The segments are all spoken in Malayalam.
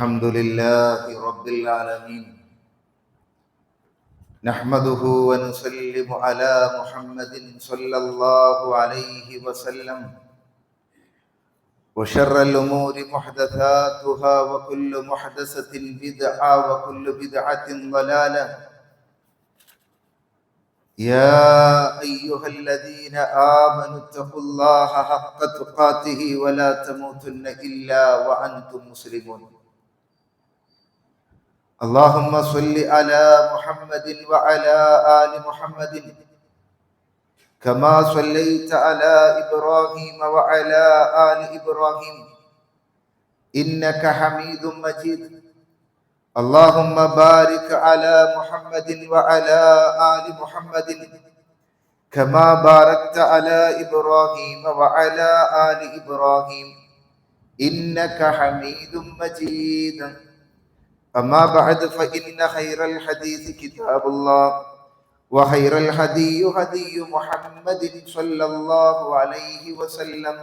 الحمد لله رب العالمين نحمده ونسلم على محمد صلى الله عليه وسلم وشر الأمور محدثاتها وكل محدثة بدعة وكل بدعة ضلالة يا أيها الذين آمنوا اتقوا الله حق تقاته ولا تموتن إلا وأنتم مسلمون اللهم صل على محمد وعلى آل محمد كما صليت على إبراهيم وعلى آل إبراهيم إنك حميد مجيد اللهم بارك على محمد وعلى آل محمد كما باركت على إبراهيم وعلى آل إبراهيم إنك حميد مجيد أما بعد فإن خير الحديث كتاب الله وخير الهدي هدي محمد صلى الله عليه وسلم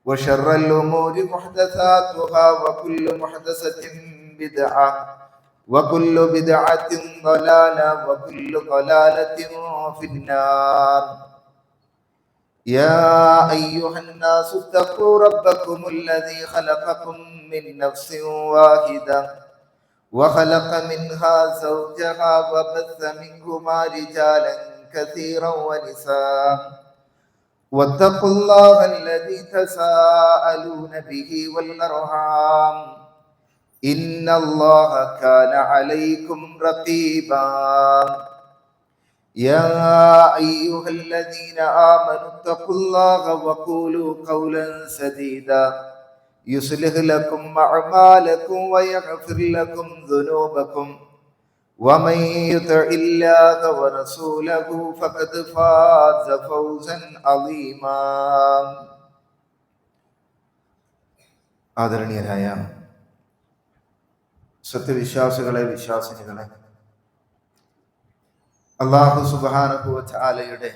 وشر الأمور محدثاتها وكل محدثة بدعة وكل بدعة ضلالة وكل ضلالة في النار يا أيها الناس اتقوا ربكم الذي خلقكم من نفس واحدة وخلق منها زوجها وبث منهما رجالا كثيرا ونساء واتقوا الله الذي تساءلون به والأرحام إن الله كان عليكم رقيبا يا أيها الذين آمنوا اتقوا الله وقولوا قولا سديدا يصلح لكم أعمالكم ويغفر لكم ذنوبكم ومن يطع الله ورسوله فقد فاز فوزا عظيما ആദരണീയരായ സത്യവിശ്വാസികളെ വിശ്വാസിനികളെ, അല്ലാഹു സുബ്ഹാനഹു വ തആലയുടെ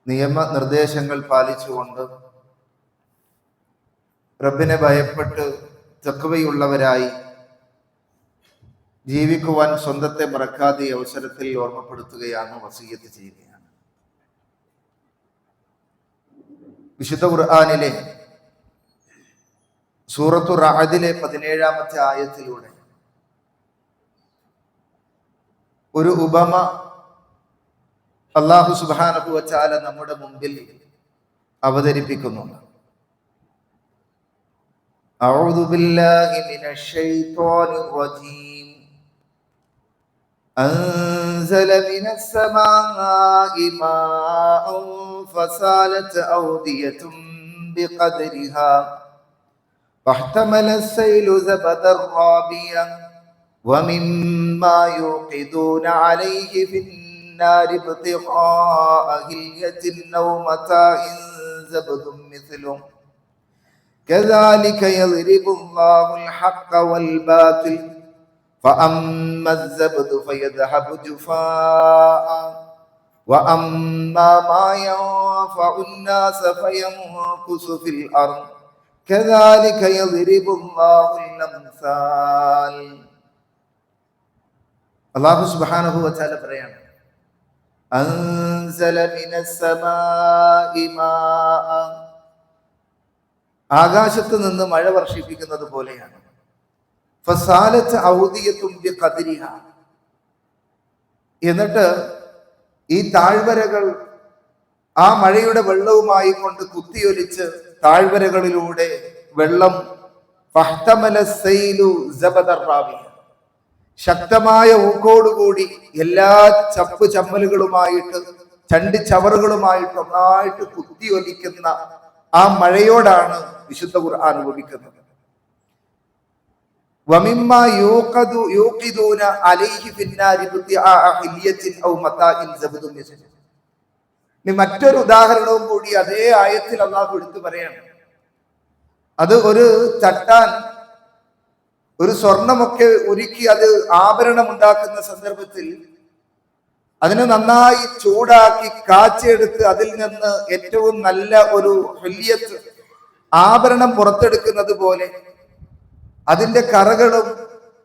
നിയമനിർദ്ദേശങ്ങൾ പാലിച്ചുകൊണ്ട് റബ്ബിനെ ഭയപ്പെട്ട് തഖ്വയുള്ളവരായി ജീവിക്കുവാൻ സ്വന്തത്തെ മറക്കാതെ അവസരത്തിൽ ഓർമ്മപ്പെടുത്തുകയാണ്, വസിയ്യത്ത് ചെയ്യുകയാണ്. വിശുദ്ധ ഖുർആനിലെ സൂറത്തു റഅദിലെ 17-ാമത്തെ ആയത്തിലൂടെ ഒരു ഉപമ അല്ലാഹു സുബ്ഹാനഹു വ തആല നമ്മുടെ മുമ്പിൽ അവതരിപ്പിക്കുന്നുണ്ട്. അഊദു ബില്ലാഹി മിനശ് ശൈത്വാനിർ റജീം. അൻസല മിനസ് സമാഇ മാഅൻ ഫസാലത് ഔദിയതും ബിഖദ്രിഹാ ഫഹ്തമലസ് സൈലു സബദർ റാബിയ വമിമ്മാ യൂഖിദൂന അലൈഹി النار ابتغاء هلية أو متاع زبد مثله كذلك يضرب الله الحق والباطل فأما الزبد فيذهب جفاء وأما ما ينفع الناس فيمكث في الأرض كذلك يضرب الله الأمثال. الله سبحانه وتعالى പറയാണ്, അൻസല മിനസ് സമാഇ മാഅ, ആകാശത്ത് നിന്ന് മഴ വർഷിപ്പിക്കുന്നത് പോലെയാണ്. ഫസാലത്ത് ഔദിയത്തും ബിഖദ്രിഹാ, എന്നിട്ട് ഈ താഴ്വരകൾ ആ മഴയുടെ വെള്ളവുമായി കൊണ്ട് കുത്തിയൊലിച്ച് താഴ്വരകളിലൂടെ വെള്ളം ഫഹ്തമലസ് സൈലു സബദർ റാബിയ, ശക്തമായ ഊക്കോടുകൂടി എല്ലാ ചപ്പ് ചമ്മലുകളുമായിട്ട് ചണ്ടിച്ചവറുകളുമായിട്ട് ഒന്നായിട്ട് കുത്തിയൊലിക്കുന്ന ആ മഴയോടാണ് വിശുദ്ധ ഖുർആൻ ഉപമിക്കുന്നത്. വമിമ്മാ യൂഖിദൂന അലൈഹി ഫിന്നാരി ബിത്തിആ ഹില്യത്തിൻ ഔ മതാഇൻ സബദുൻ മിസ്ല. ഇനി മറ്റൊരു ഉദാഹരണവും കൂടി അതേ ആയത്തിൽ അല്ലാഹു എടുത്തു പറയാണ്. അത് ഒരു ചട്ടാൻ ഒരു സ്വർണമൊക്കെ ഉരുക്കി അത് ആഭരണം ഉണ്ടാക്കുന്ന സന്ദർഭത്തിൽ അതിനെ നന്നായി ചൂടാക്കി കാച്ചെടുത്ത് അതിൽ നിന്ന് ഏറ്റവും നല്ല ഒരു ഹുല്യത്ത്, ആഭരണം പുറത്തെടുക്കുന്നത് പോലെ അതിന്റെ കറകളും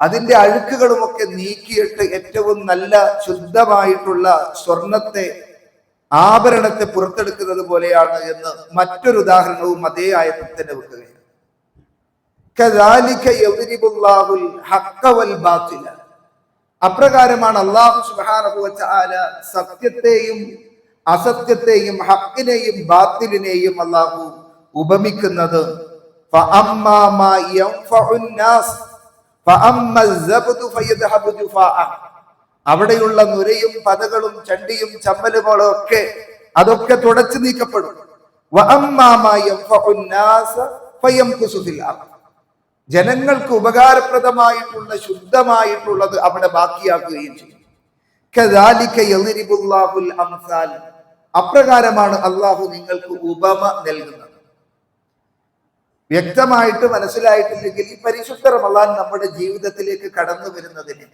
അതിന്റെ അഴുക്കുകളും ഒക്കെ നീക്കിയിട്ട് ഏറ്റവും നല്ല ശുദ്ധമായിട്ടുള്ള സ്വർണത്തെ, ആഭരണത്തെ പുറത്തെടുക്കുന്നത് പോലെയാണ് എന്ന് മറ്റൊരു ഉദാഹരണവും അതേ ആയത്തിൽ തന്നെ വെക്കുകയാണ്. അപ്രകാരമാണ് അല്ലാഹു സുബ്ഹാനഹു വ തആല സത്യത്തെയും അസത്യത്തെയും ഹക്കിനെയും ബാത്തിലിനെയും അല്ലാഹു ഉപമിക്കുന്നത്. അവിടെയുള്ള നുരയും പതകളും ചണ്ടിയും ചമ്മലുകളും ഒക്കെ അതൊക്കെ തുടച്ചു നീക്കപ്പെടും. ജനങ്ങൾക്ക് ഉപകാരപ്രദമായിട്ടുള്ള ശുദ്ധമായിട്ടുള്ളത് അവിടെ ബാക്കിയാക്കുകയും ചെയ്യും. അപ്രകാരമാണ് അള്ളാഹു നിങ്ങൾക്ക് ഉപമ നൽകുന്നത്. വ്യക്തമായിട്ട് മനസ്സിലായിട്ടില്ലെങ്കിൽ ഈ പരിശുദ്ധ റമളാൻ നമ്മുടെ ജീവിതത്തിലേക്ക് കടന്നു വരുന്നതിന്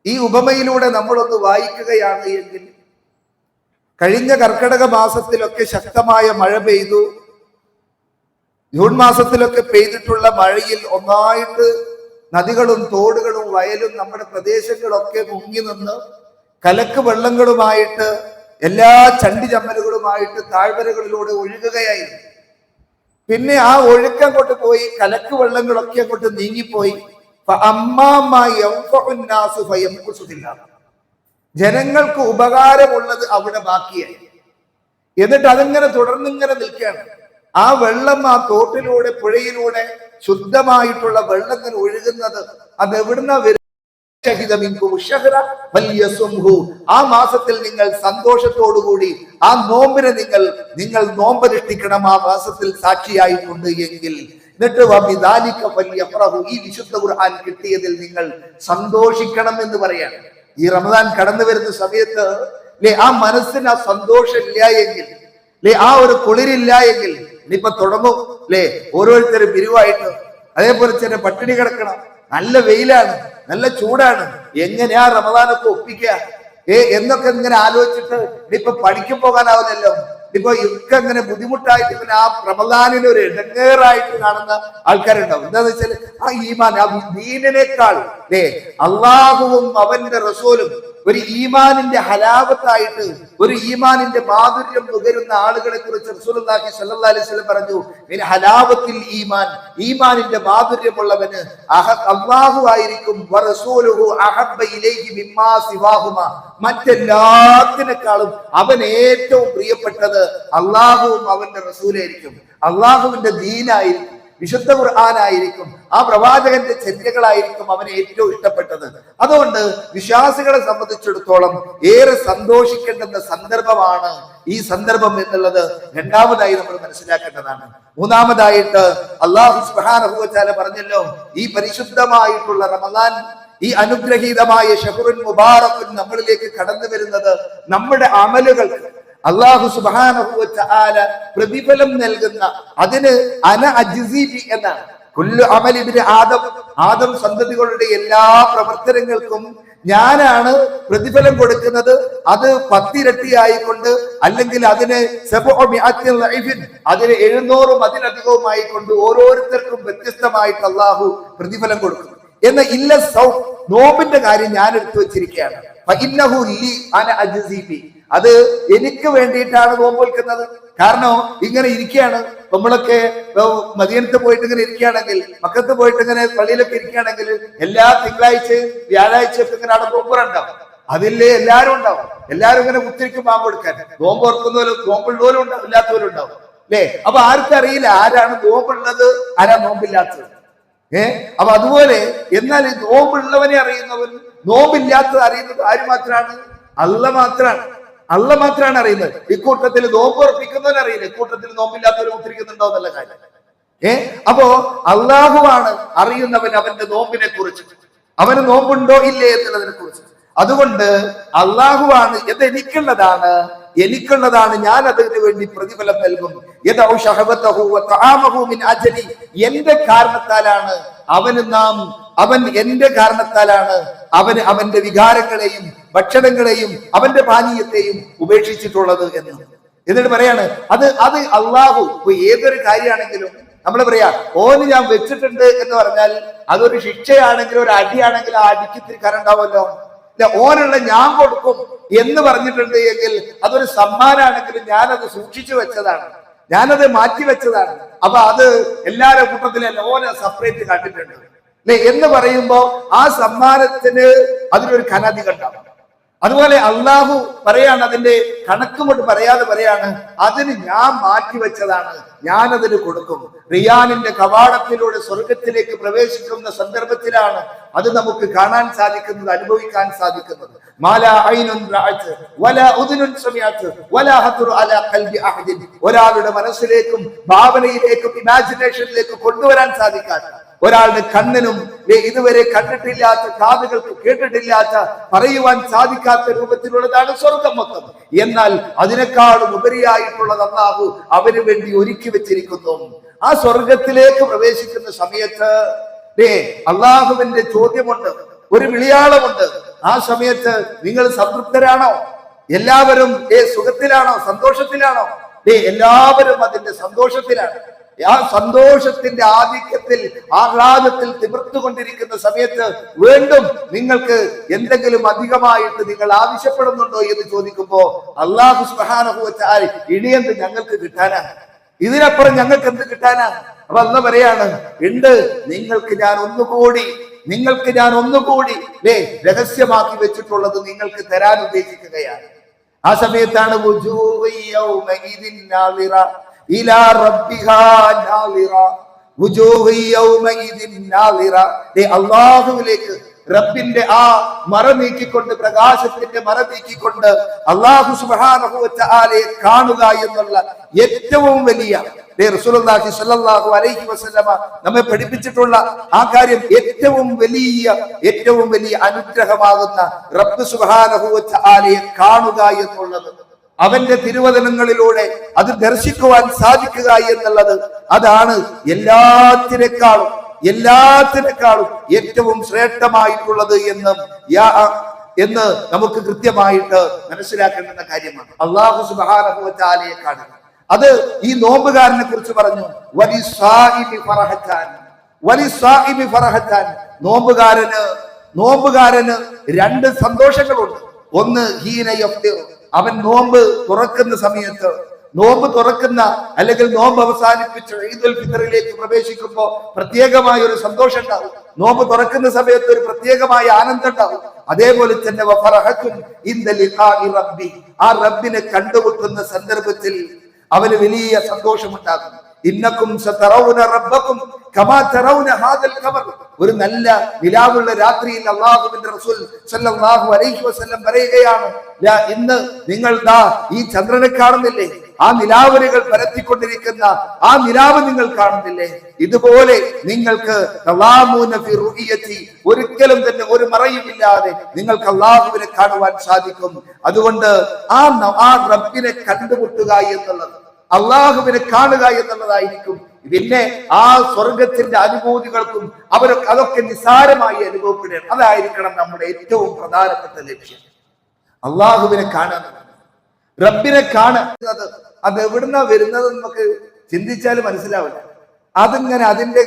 ഈ ഉപമയിലൂടെ നമ്മളൊന്ന് വായിക്കുകയാണ് എങ്കിൽ, കഴിഞ്ഞ കർക്കിടക മാസത്തിലൊക്കെ ശക്തമായ മഴ പെയ്തു. ജൂൺ മാസത്തിലൊക്കെ പെയ്തിട്ടുള്ള മഴയിൽ ഒന്നായിട്ട് നദികളും തോടുകളും വയലും നമ്മുടെ പ്രദേശങ്ങളൊക്കെ മുങ്ങി നിന്ന് കലക്ക് വെള്ളങ്ങളുമായിട്ട് എല്ലാ ചണ്ടി ചമ്മലുകളുമായിട്ട് താഴ്വരകളിലൂടെ ഒഴുകുകയായിരുന്നു. പിന്നെ ആ ഒഴുക്കങ്ങോട്ട് പോയി, കലക്ക് വെള്ളങ്ങളൊക്കെ അങ്ങോട്ട് നീങ്ങിപ്പോയി. ജനങ്ങൾക്ക് ഉപകാരമുള്ളത് അവിടെ ബാക്കിയായി. എന്നിട്ട് അതിങ്ങനെ തുടർന്നിങ്ങനെ നിൽക്കുകയാണ്. ആ വെള്ളം ആ തോട്ടിലൂടെ, പുഴയിലൂടെ ശുദ്ധമായിട്ടുള്ള വെള്ളങ്ങൾ ഒഴുകുന്നത് അത് എവിടുന്ന വരും? ആ മാസത്തിൽ നിങ്ങൾ സന്തോഷത്തോടുകൂടി ആ നോമ്പിനെ നിങ്ങൾ നോമ്പനുഷ്ഠിക്കണം. ആ മാസത്തിൽ സാക്ഷിയായിട്ടുണ്ട് എങ്കിൽ എന്നിട്ട് ഈ വിശുദ്ധ ഖുർആൻ കിട്ടിയതിൽ നിങ്ങൾ സന്തോഷിക്കണം എന്ന് പറയാണ്. ഈ റമദാൻ കടന്നു വരുന്ന സമയത്ത് ആ മനസ്സിന് ആ സന്തോഷം ഇല്ല എങ്കിൽ, ആ ഒരു കുളിരില്ല എങ്കിൽ ഇനിയിപ്പൊ തുടങ്ങും ഓരോരുത്തരും പിരിവായിട്ട്. അതേപോലെ തന്നെ പട്ടിണി കിടക്കണം, നല്ല വെയിലാണ്, നല്ല ചൂടാണ്, എങ്ങനെയാ റമദാനൊക്കെ ഒപ്പിക്കുക എന്നൊക്കെ ഇങ്ങനെ ആലോചിച്ചിട്ട് ഇനിയിപ്പൊ പഠിക്കാൻ പോകാനാവില്ലല്ലോ. ഇപ്പൊ ഒക്കെ ഇങ്ങനെ ബുദ്ധിമുട്ടായിട്ട് ഇങ്ങനെ ആ റമദാനിനെ ഒരു ഇടങ്ങേറായിട്ട് കാണുന്ന ആൾക്കാരുണ്ടാവും. എന്താന്ന് വെച്ചാൽ ആ ഈമാൻ, ആ ദീനിനേക്കാൾ അള്ളാഹുവും അവന്റെ റസൂലും ഒരു ഈമാനിന്റെ ഹലാവത്തായിട്ട്, ഒരു ഈമാനിന്റെ മാധുര്യം നുകരുന്ന ആളുകളെ കുറിച്ച് റസൂലുള്ളാഹി സ്വല്ലല്ലാഹി അലൈഹി വസല്ലം പറഞ്ഞു, ഹലാവത്തിൽ ഈമാൻ, ഈമാനിന്റെ മാധുര്യമുള്ളവന് അല്ലാഹു ആയിരിക്കും, വറസൂലുഹു അഹബ്ബ ഇലൈഹി മിമ്മാ സിവാഹുമാ, മറ്റെല്ലാത്തിനേക്കാളും അവൻ ഏറ്റവും പ്രിയപ്പെട്ടത് അള്ളാഹുവും അവന്റെ റസൂലായിരിക്കും, അള്ളാഹുവിന്റെ ദീനായിരിക്കും, വിശുദ്ധ ഖുർആനായിരിക്കും, ആ പ്രവാചകന്റെ ചര്യകളായിരിക്കും അവന് ഏറ്റവും ഇഷ്ടപ്പെട്ടത്. അതുകൊണ്ട് വിശ്വാസികളെ സംബന്ധിച്ചിടത്തോളം ഏറെ സന്തോഷിക്കേണ്ടുന്ന സന്ദർഭമാണ് ഈ സന്ദർഭം എന്നുള്ളത് രണ്ടാമതായി നമ്മൾ മനസ്സിലാക്കേണ്ടതാണ്. മൂന്നാമതായിട്ട് അല്ലാഹു സുബ്ഹാനഹു വ തആല പറഞ്ഞല്ലോ, ഈ പരിശുദ്ധമായിട്ടുള്ള റമദാൻ, ഈ അനുഗ്രഹീതമായ ശഹ്റുൻ മുബാറക്കുൻ നമ്മളിലേക്ക് കടന്നു വരുന്നത് നമ്മുടെ അമലുകൾക്ക് അല്ലാഹു സുബ്ഹാനഹു വ തആല പ്രതിഫലം നൽകുന്ന, അതിന് അന അജ്സി ബി എന്നാണ്. കുല്ലു അമലി ഇബ്നു ആദം സന്തതികളുടെ എല്ലാ പ്രവർത്തനങ്ങൾക്കും ഞാനാണ് പ്രതിഫലം കൊടുക്കുന്നത്. അത് 10 ഇരട്ടിയായിക്കൊണ്ട്, അല്ലെങ്കിൽ അതിന് 700 അതിലധികവുമായിക്കൊണ്ട് ഓരോരുത്തർക്കും വ്യത്യസ്തമായിട്ട് അല്ലാഹു പ്രതിഫലം കൊടുക്കും. എന്ന ഇല്ല നോമ്പിന്റെ കാര്യം ഞാൻ എടുത്തു വെച്ചിരിക്കുകയാണ്. അത് എനിക്ക് വേണ്ടിയിട്ടാണ് നോമ്പ് വെക്കുന്നത്. കാരണം ഇങ്ങനെ ഇരിക്കുകയാണ്, നമ്മളൊക്കെ മദീനത്ത് പോയിട്ട് ഇങ്ങനെ ഇരിക്കുകയാണെങ്കിൽ, മക്കത്ത് പോയിട്ട് ഇങ്ങനെ പള്ളിയിലൊക്കെ ഇരിക്കുകയാണെങ്കിൽ എല്ലാ തിങ്കളാഴ്ചയും വ്യാഴാഴ്ചയൊക്കെ ഇങ്ങനെ അവിടെ നോമ്പുണ്ടാവും. അതില്ലേ എല്ലാവരും ഉണ്ടാവും. എല്ലാവരും ഇങ്ങനെ കുത്തിരിക്കും പാമ്പ് കൊടുക്കാൻ. നോമ്പ് ഓർക്കുന്നവരും നോമ്പുള്ളവരും ഉണ്ടാവും, ഇല്ലാത്തവരും ഉണ്ടാവും അല്ലേ? അപ്പൊ ആർക്കും അറിയില്ല ആരാണ് നോമ്പുള്ളത്, ആരാ നോമ്പില്ലാത്തത്. അപ്പൊ അതുപോലെ എന്നാൽ ഈ നോമ്പുള്ളവനെ അറിയുന്നവൻ നോമ്പില്ലാത്തത് അറിയുന്നത് ആര് മാത്രമാണ്? അള്ള മാത്രമാണ് അറിയുന്നത്. ഇക്കൂട്ടത്തിൽ നോമ്പ് ഉറപ്പിക്കുന്നവൻ അറിയില്ല, ഇക്കൂട്ടത്തിൽ നോമ്പില്ലാത്തവർ ഉദ്ധരിക്കുന്നുണ്ടോ എന്നുള്ള കാര്യം. അപ്പോ അള്ളാഹുവാണ് അറിയുന്നവൻ അവന്റെ നോമ്പിനെ കുറിച്ച്, അവന് നോമ്പുണ്ടോ ഇല്ലേ എന്നുള്ളതിനെ കുറിച്ച്. അതുകൊണ്ട് അള്ളാഹുവാണ് ഇത് എനിക്കുള്ളതാണ്, ഞാൻ അതിന് വേണ്ടി പ്രതിഫലം നൽകും. എന്റെ കാരണത്താലാണ് അവന് അവന്റെ വികാരങ്ങളെയും ഭക്ഷണങ്ങളെയും അവന്റെ പാനീയത്തെയും ഉപേക്ഷിച്ചിട്ടുള്ളത് എന്ന്. എന്നിട്ട് പറയാണ് അത് അത് അള്ളാഹു ഇപ്പൊ ഏതൊരു കാര്യമാണെങ്കിലും നമ്മൾ പറയാ ഓന് ഞാൻ വെച്ചിട്ടുണ്ട് എന്ന് പറഞ്ഞാൽ അതൊരു ശിക്ഷയാണെങ്കിലും ഒരു അടിയാണെങ്കിലും ആ അടിക്ക് ഇത്തിരി കരണ്ടാവുമല്ലോ. ഇല്ല, ഓനുള്ള ഞാൻ കൊടുക്കും എന്ന് പറഞ്ഞിട്ടുണ്ട് എങ്കിൽ അതൊരു സമ്മാനാണെങ്കിലും ഞാനത് സൂക്ഷിച്ചു വെച്ചതാണ്, ഞാനത് മാറ്റി വെച്ചതാണ്. അപ്പൊ അത് എല്ലാവരുടെ കൂട്ടത്തിലല്ല, ഓനെ സെപ്പറേറ്റ് കണ്ടിട്ടുണ്ട് അല്ലെ എന്ന് പറയുമ്പോ ആ സമ്മാനത്തിന് അതിനൊരു ഖനാധികം ഉണ്ടാവും. അതുപോലെ അള്ളാഹു പറയാണ്, അതിന്റെ കണക്ക് കൊണ്ട് പറയാതെ പറയാണ്, അതിന് ഞാൻ മാറ്റിവെച്ചതാണ്, ഞാനതിന് കൊടുക്കും. റിയാനിന്റെ കവാടത്തിലൂടെ സ്വർഗത്തിലേക്ക് പ്രവേശിക്കുന്ന സന്ദർഭത്തിലാണ് അത് നമുക്ക് കാണാൻ സാധിക്കുന്നത്, അനുഭവിക്കാൻ സാധിക്കുന്നത്. ഒരാളുടെ മനസ്സിലേക്കും ഭാവനയിലേക്കും ഇമാജിനേഷനിലേക്കും കൊണ്ടുവരാൻ സാധിക്കാത്ത, ഒരാളുടെ കണ്ണിനും ഇതുവരെ കണ്ടിട്ടില്ലാത്ത, കാതുകൾക്ക് കേട്ടിട്ടില്ലാത്ത, പറയുവാൻ സാധിക്കാത്ത രൂപത്തിലുള്ളതാണ് സ്വർഗം മൊത്തം. എന്നാൽ അതിനേക്കാളും ഉപരിയായിട്ടുള്ളത് അല്ലാഹു അവന് വേണ്ടി ഒരുക്കി വെച്ചിരിക്കുന്നു. ആ സ്വർഗത്തിലേക്ക് പ്രവേശിക്കുന്ന സമയത്ത് അള്ളാഹുവിന്റെ ചോദ്യമുണ്ട്, ഒരു വിളിയാളമുണ്ട്. ആ സമയത്ത് നിങ്ങൾ സംതൃപ്തരാണോ? എല്ലാവരും സുഖത്തിലാണോ? സന്തോഷത്തിലാണോ? എല്ലാവരും അതിന്റെ സന്തോഷത്തിലാണ്. ആ സന്തോഷത്തിന്റെ ആധിക്യത്തിൽ, ആഹ്ലാദത്തിൽ തിമിർത്തുകൊണ്ടിരിക്കുന്ന സമയത്ത് വീണ്ടും നിങ്ങൾക്ക് എന്തെങ്കിലും അധികമായിട്ട് നിങ്ങൾ ആവശ്യപ്പെടുന്നുണ്ടോ എന്ന് ചോദിക്കുമ്പോ അല്ലാഹു സുബ്ഹാനഹു വ തആല ഇനിയെന്ത് ഞങ്ങൾക്ക് കിട്ടാനാ, ഇതിനപ്പുറം ഞങ്ങൾക്ക് എന്ത് കിട്ടാനാ? അപ്പൊ അല്ലാഹു പറയാണ്, ഉണ്ട്, നിങ്ങൾക്ക് ഞാൻ ഒന്നുകൂടി രഹസ്യമാക്കി വെച്ചിട്ടുള്ളത് നിങ്ങൾക്ക് തരാൻ ഉദ്ദേശിക്കുകയാണ്. ആ സമയത്താണ് അള്ളാഹുവിലേക്ക്, റബ്ബിന്റെ ആ മറ നീക്കിക്കൊണ്ട്, പ്രകാശത്തിന്റെ മറ നീക്കിക്കൊണ്ട് അല്ലാഹു സുബ്ഹാനഹു വ തആലയെ കാണുക എന്നുള്ള ഏറ്റവും വലിയ റസൂലുള്ളാഹി സ്വല്ലല്ലാഹു അലൈഹി വസല്ലമ നമ്മെ പഠിപ്പിച്ചിട്ടുള്ള ആ കാര്യം, ഏറ്റവും വലിയ അനുഗ്രഹമാകുന്ന റബ്ബ് സുബ്ഹാനഹു വ തആലയെ കാണുക എന്നുള്ളത്, അവന്റെ തിരുവചനങ്ങളിലൂടെ അത് ദർശിക്കുവാൻ സാധിക്കുക എന്നുള്ളത്, അതാണ് എല്ലാത്തിനേക്കാളും ഏറ്റവും ശ്രേഷ്ഠമായിട്ടുള്ളത് എന്ന് നമുക്ക് കൃത്യമായിട്ട് മനസ്സിലാക്കേണ്ടുന്ന കാര്യമാണ്. അല്ലാഹു സുബ്ഹാനഹു വ തആലയെ കാണുക. അത് ഈ നോമ്പുകാരനെ കുറിച്ച് പറഞ്ഞു, നോമ്പുകാരന് രണ്ട് സന്തോഷങ്ങളുണ്ട്. ഒന്ന് അവൻ നോമ്പ് തുറക്കുന്ന സമയത്ത്, നോമ്പ് തുറക്കുന്ന അല്ലെങ്കിൽ നോമ്പ് അവസാനിപ്പിച്ച് ഈദുൽ ഫിത്റിലേക്ക് പ്രവേശിക്കുമ്പോൾ പ്രത്യേകമായ ഒരു സന്തോഷം ഉണ്ടാവും. നോമ്പ് തുറക്കുന്ന സമയത്ത് ഒരു പ്രത്യേകമായ ആനന്ദം ഉണ്ടാവും. അതേപോലെ തന്നെ ആ റബ്ബിനെ കണ്ടുമുട്ടുന്ന സന്ദർഭത്തിൽ അവന് വലിയ സന്തോഷമുണ്ടാകും. ഇന്നക്കും സതറൗന റബ്ബക്കും കമാ തറൗന ഹാദൽ ഖമർ. ഒരു നല്ല നിലാവുള്ള രാത്രിയിൽ അല്ലാഹുവിന്റെ റസൂൽ സല്ലല്ലാഹു അലൈഹി വസല്ലം പറയുകയാണ്, ഇന്ന് നിങ്ങൾ ഈ ചന്ദ്രനെ കാണുന്നില്ലേ? ആ നിലാവലുകൾ പരത്തിക്കൊണ്ടിരിക്കുന്ന ആ നിലാവ് നിങ്ങൾ കാണുന്നില്ലേ? ഇതുപോലെ നിങ്ങൾക്ക് ഒരിക്കലും തന്നെ ഒരു മറയുമില്ലാതെ നിങ്ങൾക്ക് അല്ലാഹുവിനെ കാണുവാൻ സാധിക്കും. അതുകൊണ്ട് ആ റബ്ബിനെ കണ്ടുമുട്ടുക എന്നുള്ളത്, അള്ളാഹുവിനെ കാണുക എന്നുള്ളതായിരിക്കും. പിന്നെ ആ സ്വർഗത്തിന്റെ അനുഭൂതികൾക്കും അതൊക്കെ നിസ്സാരമായി അനുഭവപ്പെടുക, അതായിരിക്കണം നമ്മുടെ ഏറ്റവും പ്രധാനപ്പെട്ട ലക്ഷ്യം. അള്ളാഹുവിനെ കാണുക, റബ്ബിനെ കാണുന്നത്, അത് എവിടുന്നാ വരുന്നത് നമുക്ക് ചിന്തിച്ചാൽ മനസ്സിലാവില്ല. അതിന്റെ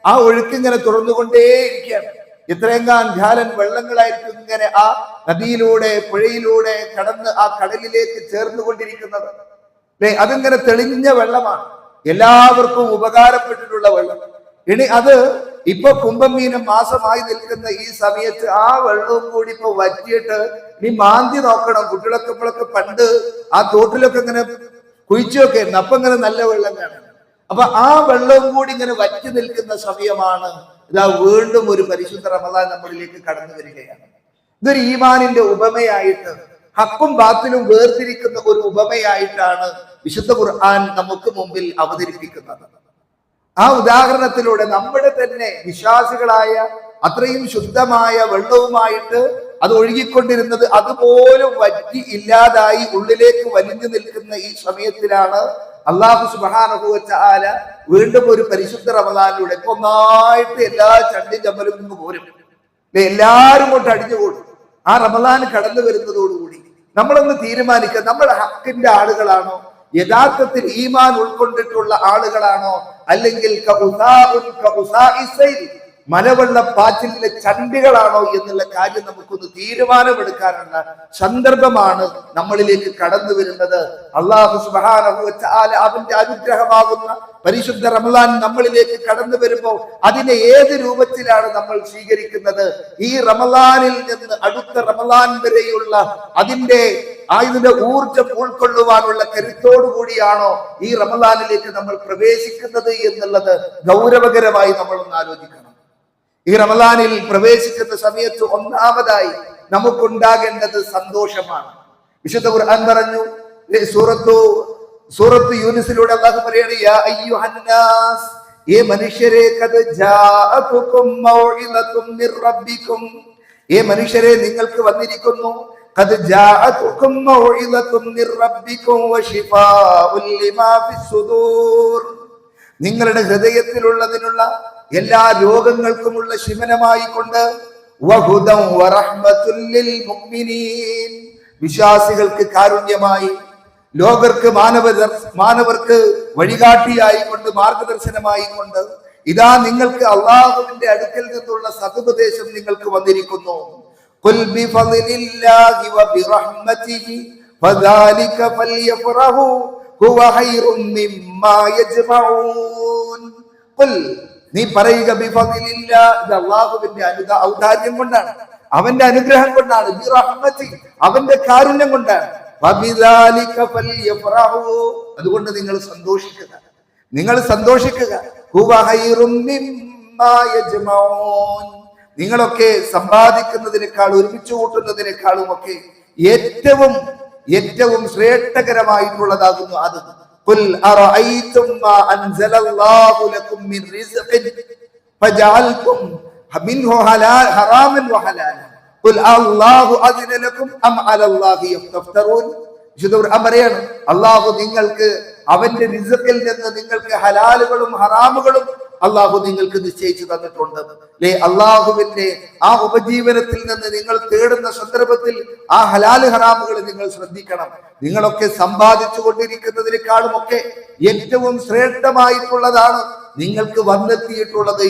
ആ ഒഴുക്കിങ്ങനെ തുറന്നുകൊണ്ടേയിരിക്കുകയാണ്. ഇത്രയും ധ്യാനം വെള്ളങ്ങളായിരിക്കും ഇങ്ങനെ ആ നദിയിലൂടെ, പുഴയിലൂടെ കടന്ന് ആ കടലിലേക്ക് ചേർന്നുകൊണ്ടിരിക്കുന്നത്. അതിങ്ങനെ തെളിഞ്ഞ വെള്ളമാണ്, എല്ലാവർക്കും ഉപകാരപ്പെട്ടിട്ടുള്ള വെള്ളം. ഇനി അത് ഇപ്പൊ കുംഭമീനം മാസമായി നിൽക്കുന്ന ഈ സമയത്ത് ആ വെള്ളവും കൂടി ഇപ്പൊ വറ്റിയിട്ട് ഇനി മാന്തി നോക്കണം. കുട്ടികളൊക്കെ ഇപ്പോഴൊക്കെ പണ്ട് ആ തോട്ടിലൊക്കെ ഇങ്ങനെ കുഴിച്ചൊക്കെ ഉണ്ട്, അപ്പൊ ഇങ്ങനെ നല്ല വെള്ളം കാണും. അപ്പൊ ആ വെള്ളവും കൂടി ഇങ്ങനെ വറ്റി നിൽക്കുന്ന സമയമാണ് ഇതാ വീണ്ടും ഒരു പരിശുദ്ധ റമദാൻ നമ്മളിലേക്ക് കടന്നു വരികയാണ്. ഇതൊരു ഈമാനിന്റെ ഉപമയായിട്ട്, ഹക്കും ബാത്തിലും വേർതിരിക്കുന്ന ഒരു ഉപമയായിട്ടാണ് വിശുദ്ധ ഖുർആൻ നമുക്ക് മുമ്പിൽ അവതരിപ്പിക്കുന്നത്. ആ ഉദാഹരണത്തിലൂടെ നമ്മുടെ തന്നെ വിശ്വാസികളായ അത്രയും ശുദ്ധമായ വെള്ളവുമായിട്ട് അത് ഒഴുകിക്കൊണ്ടിരുന്നത് അതുപോലും വറ്റി ഇല്ലാതായി ഉള്ളിലേക്ക് വലിഞ്ഞു നിൽക്കുന്ന ഈ സമയത്തിലാണ് അല്ലാഹു സുബ്ഹാനഹു വ തആല വീണ്ടും ഒരു പരിശുദ്ധ റമദാനിലൂടെ ഒന്നായിട്ട് എല്ലാ ചണ്ടി ചമ്മലും നിന്ന് പോരും, എല്ലാരും കൊണ്ട് അടിഞ്ഞുകൂടും. ആ റമദാൻ കടന്നു വരുന്നതോടുകൂടി നമ്മളൊന്ന് തീരുമാനിക്കുക, നമ്മൾ ഹക്കിന്റെ ആളുകളാണോ, യഥാർത്ഥത്തിൽ ഈമാൻ ഉൾക്കൊണ്ടിട്ടുള്ള ആളുകളാണോ, അല്ലെങ്കിൽ മലവെള്ള പാച്ചിലിലെ ചണ്ടികളാണോ എന്നുള്ള കാര്യം നമുക്കൊന്ന് തീരുമാനമെടുക്കാനുള്ള സന്ദർഭമാണ് നമ്മളിലേക്ക് കടന്നു വരുന്നത്. അല്ലാഹു സുബ്ഹാനഹു വ തആല അവന്റെ അനുഗ്രഹമാകുന്ന പരിശുദ്ധ റമളാൻ നമ്മളിലേക്ക് കടന്നു വരുമ്പോൾ അതിനെ ഏത് രൂപത്തിലാണ് നമ്മൾ സ്വീകരിക്കുന്നത്? ഈ റമളാനിൽ നിന്ന് അടുത്ത റമളാൻ വരെയുള്ള അതിന്റെ ഊർജം ഉൾക്കൊള്ളുവാനുള്ള കരുത്തോടു കൂടിയാണോ ഈ റമളാനിലേക്ക് നമ്മൾ പ്രവേശിക്കുന്നത് എന്നുള്ളത് ഗൗരവകരമായി നമ്മളൊന്ന് ആലോചിക്കണം. ഈ റമളാനിൽ പ്രവേശിക്കുന്ന സമയത്ത് ഒന്നാമതായി നമുക്കുണ്ടാകേണ്ടത് സന്തോഷമാണ്. വിശുദ്ധ ഖുർആൻ പറഞ്ഞു, സൂറത്ത് യൂനിസിലൂടെ അല്ലാഹു പറയാണ്, യാ അയ്യുഹന്നാസ്, ഏ മനുഷ്യരെ, ഖദ് ജാഅതുകും മൗഇദതും മിർ റബ്ബികും, ഏ മനുഷ്യരെ നിങ്ങൾക്ക് വന്നിരിക്കുന്നു, ഖദ് ജാഅതുകും മൗഇദതും മിർ റബ്ബികും വശിഫാഉൻ ലിമാ ഫിസ് സുദൂർ, നിങ്ങളുടെ ഹൃദയത്തിലുള്ളതിനുള്ള എല്ലാ രോഗങ്ങൾക്കുമുള്ള ശമനമായി കൊണ്ട്, വഹുദൻ വറഹ്മത്തുൽ ലിൽ മുഅ്മിനീൻ, വിശ്വാസികൾക്ക് കാരുണ്യമായി, ലോകർക്ക് മാനവർക്ക് വഴികാട്ടിയായി കൊണ്ട്, മാർഗദർശനമായി കൊണ്ട്, ഇതാ നിങ്ങൾക്ക് അള്ളാഹുവിന്റെ അടുക്കൽ നിന്നുള്ള സതുപദേശം നിങ്ങൾക്ക് വന്നിരിക്കുന്നു. ഖുൽ ബിഫളില്ലാഹി വബിറഹ്മതിഹി ഫദാലിക ഫൽയഫറഹു ഹുവ ഖൈറും മിമ്മാ യജ്മഊൻ. ഖുൽ, നീ പറയുക, ബിഫളില്ലാഹി, ഇത് അള്ളാഹുവിന്റെ ഔദാര്യം കൊണ്ടാണ്, അവന്റെ അനുഗ്രഹം കൊണ്ടാണ്, ബിറഹ്മതി, അവന്റെ കാരുണ്യം കൊണ്ടാണ്, വബിദാലിക ഫൽയഫറഹു, അതുകൊണ്ട് നിങ്ങൾ സന്തോഷിക്കുക, നിങ്ങൾ സന്തോഷിക്കുക, ഹുവ ഖൈറും മിമ്മാ യജ്മഊൻ, നിങ്ങളൊക്കെ സമ്പാദിക്കുന്നതിനേക്കാൾ ഒരുമിച്ച് കൂട്ടുന്നതിനേക്കാളും ഒക്കെ ഏറ്റവും ശ്രേഷ്ഠകരമായിട്ടുള്ളതാകുന്നു അത്. ഖുൽ അറഅയ്തും മാ അൻസലല്ലാഹു ലക്കും മിൻ റിസ്ഖിൻ ഫജഅൽതും മിൻഹു ഹറാമൻ വഹലാലൻ ഖുൽ അല്ലാഹു അദ്ന ലക്കും അം അലല്ലാഹി യഫ്തറൂൻ. പറയാണ്, അല്ലാഹു നിങ്ങൾക്ക് അവന്റെ റിസ്ഖിൽ നിന്ന് നിങ്ങൾക്ക് ഹലാലുകളും ഹറാമുകളും അള്ളാഹു നിങ്ങൾക്ക് നിശ്ചയിച്ചു തന്നിട്ടുണ്ട്. അള്ളാഹുവിന്റെ ആ ഉപജീവനത്തിൽ നിന്ന് നിങ്ങൾ തേടുന്ന സന്ദർഭത്തിൽ ആ ഹലാല് ഹറാമുകൾ നിങ്ങൾ ശ്രദ്ധിക്കണം. നിങ്ങളൊക്കെ സമ്പാദിച്ചു കൊണ്ടിരിക്കുന്നതിനേക്കാളും ഒക്കെ ഏറ്റവും ശ്രേഷ്ഠമായിട്ടുള്ളതാണ് നിങ്ങൾക്ക് വന്നെത്തിയിട്ടുള്ളത്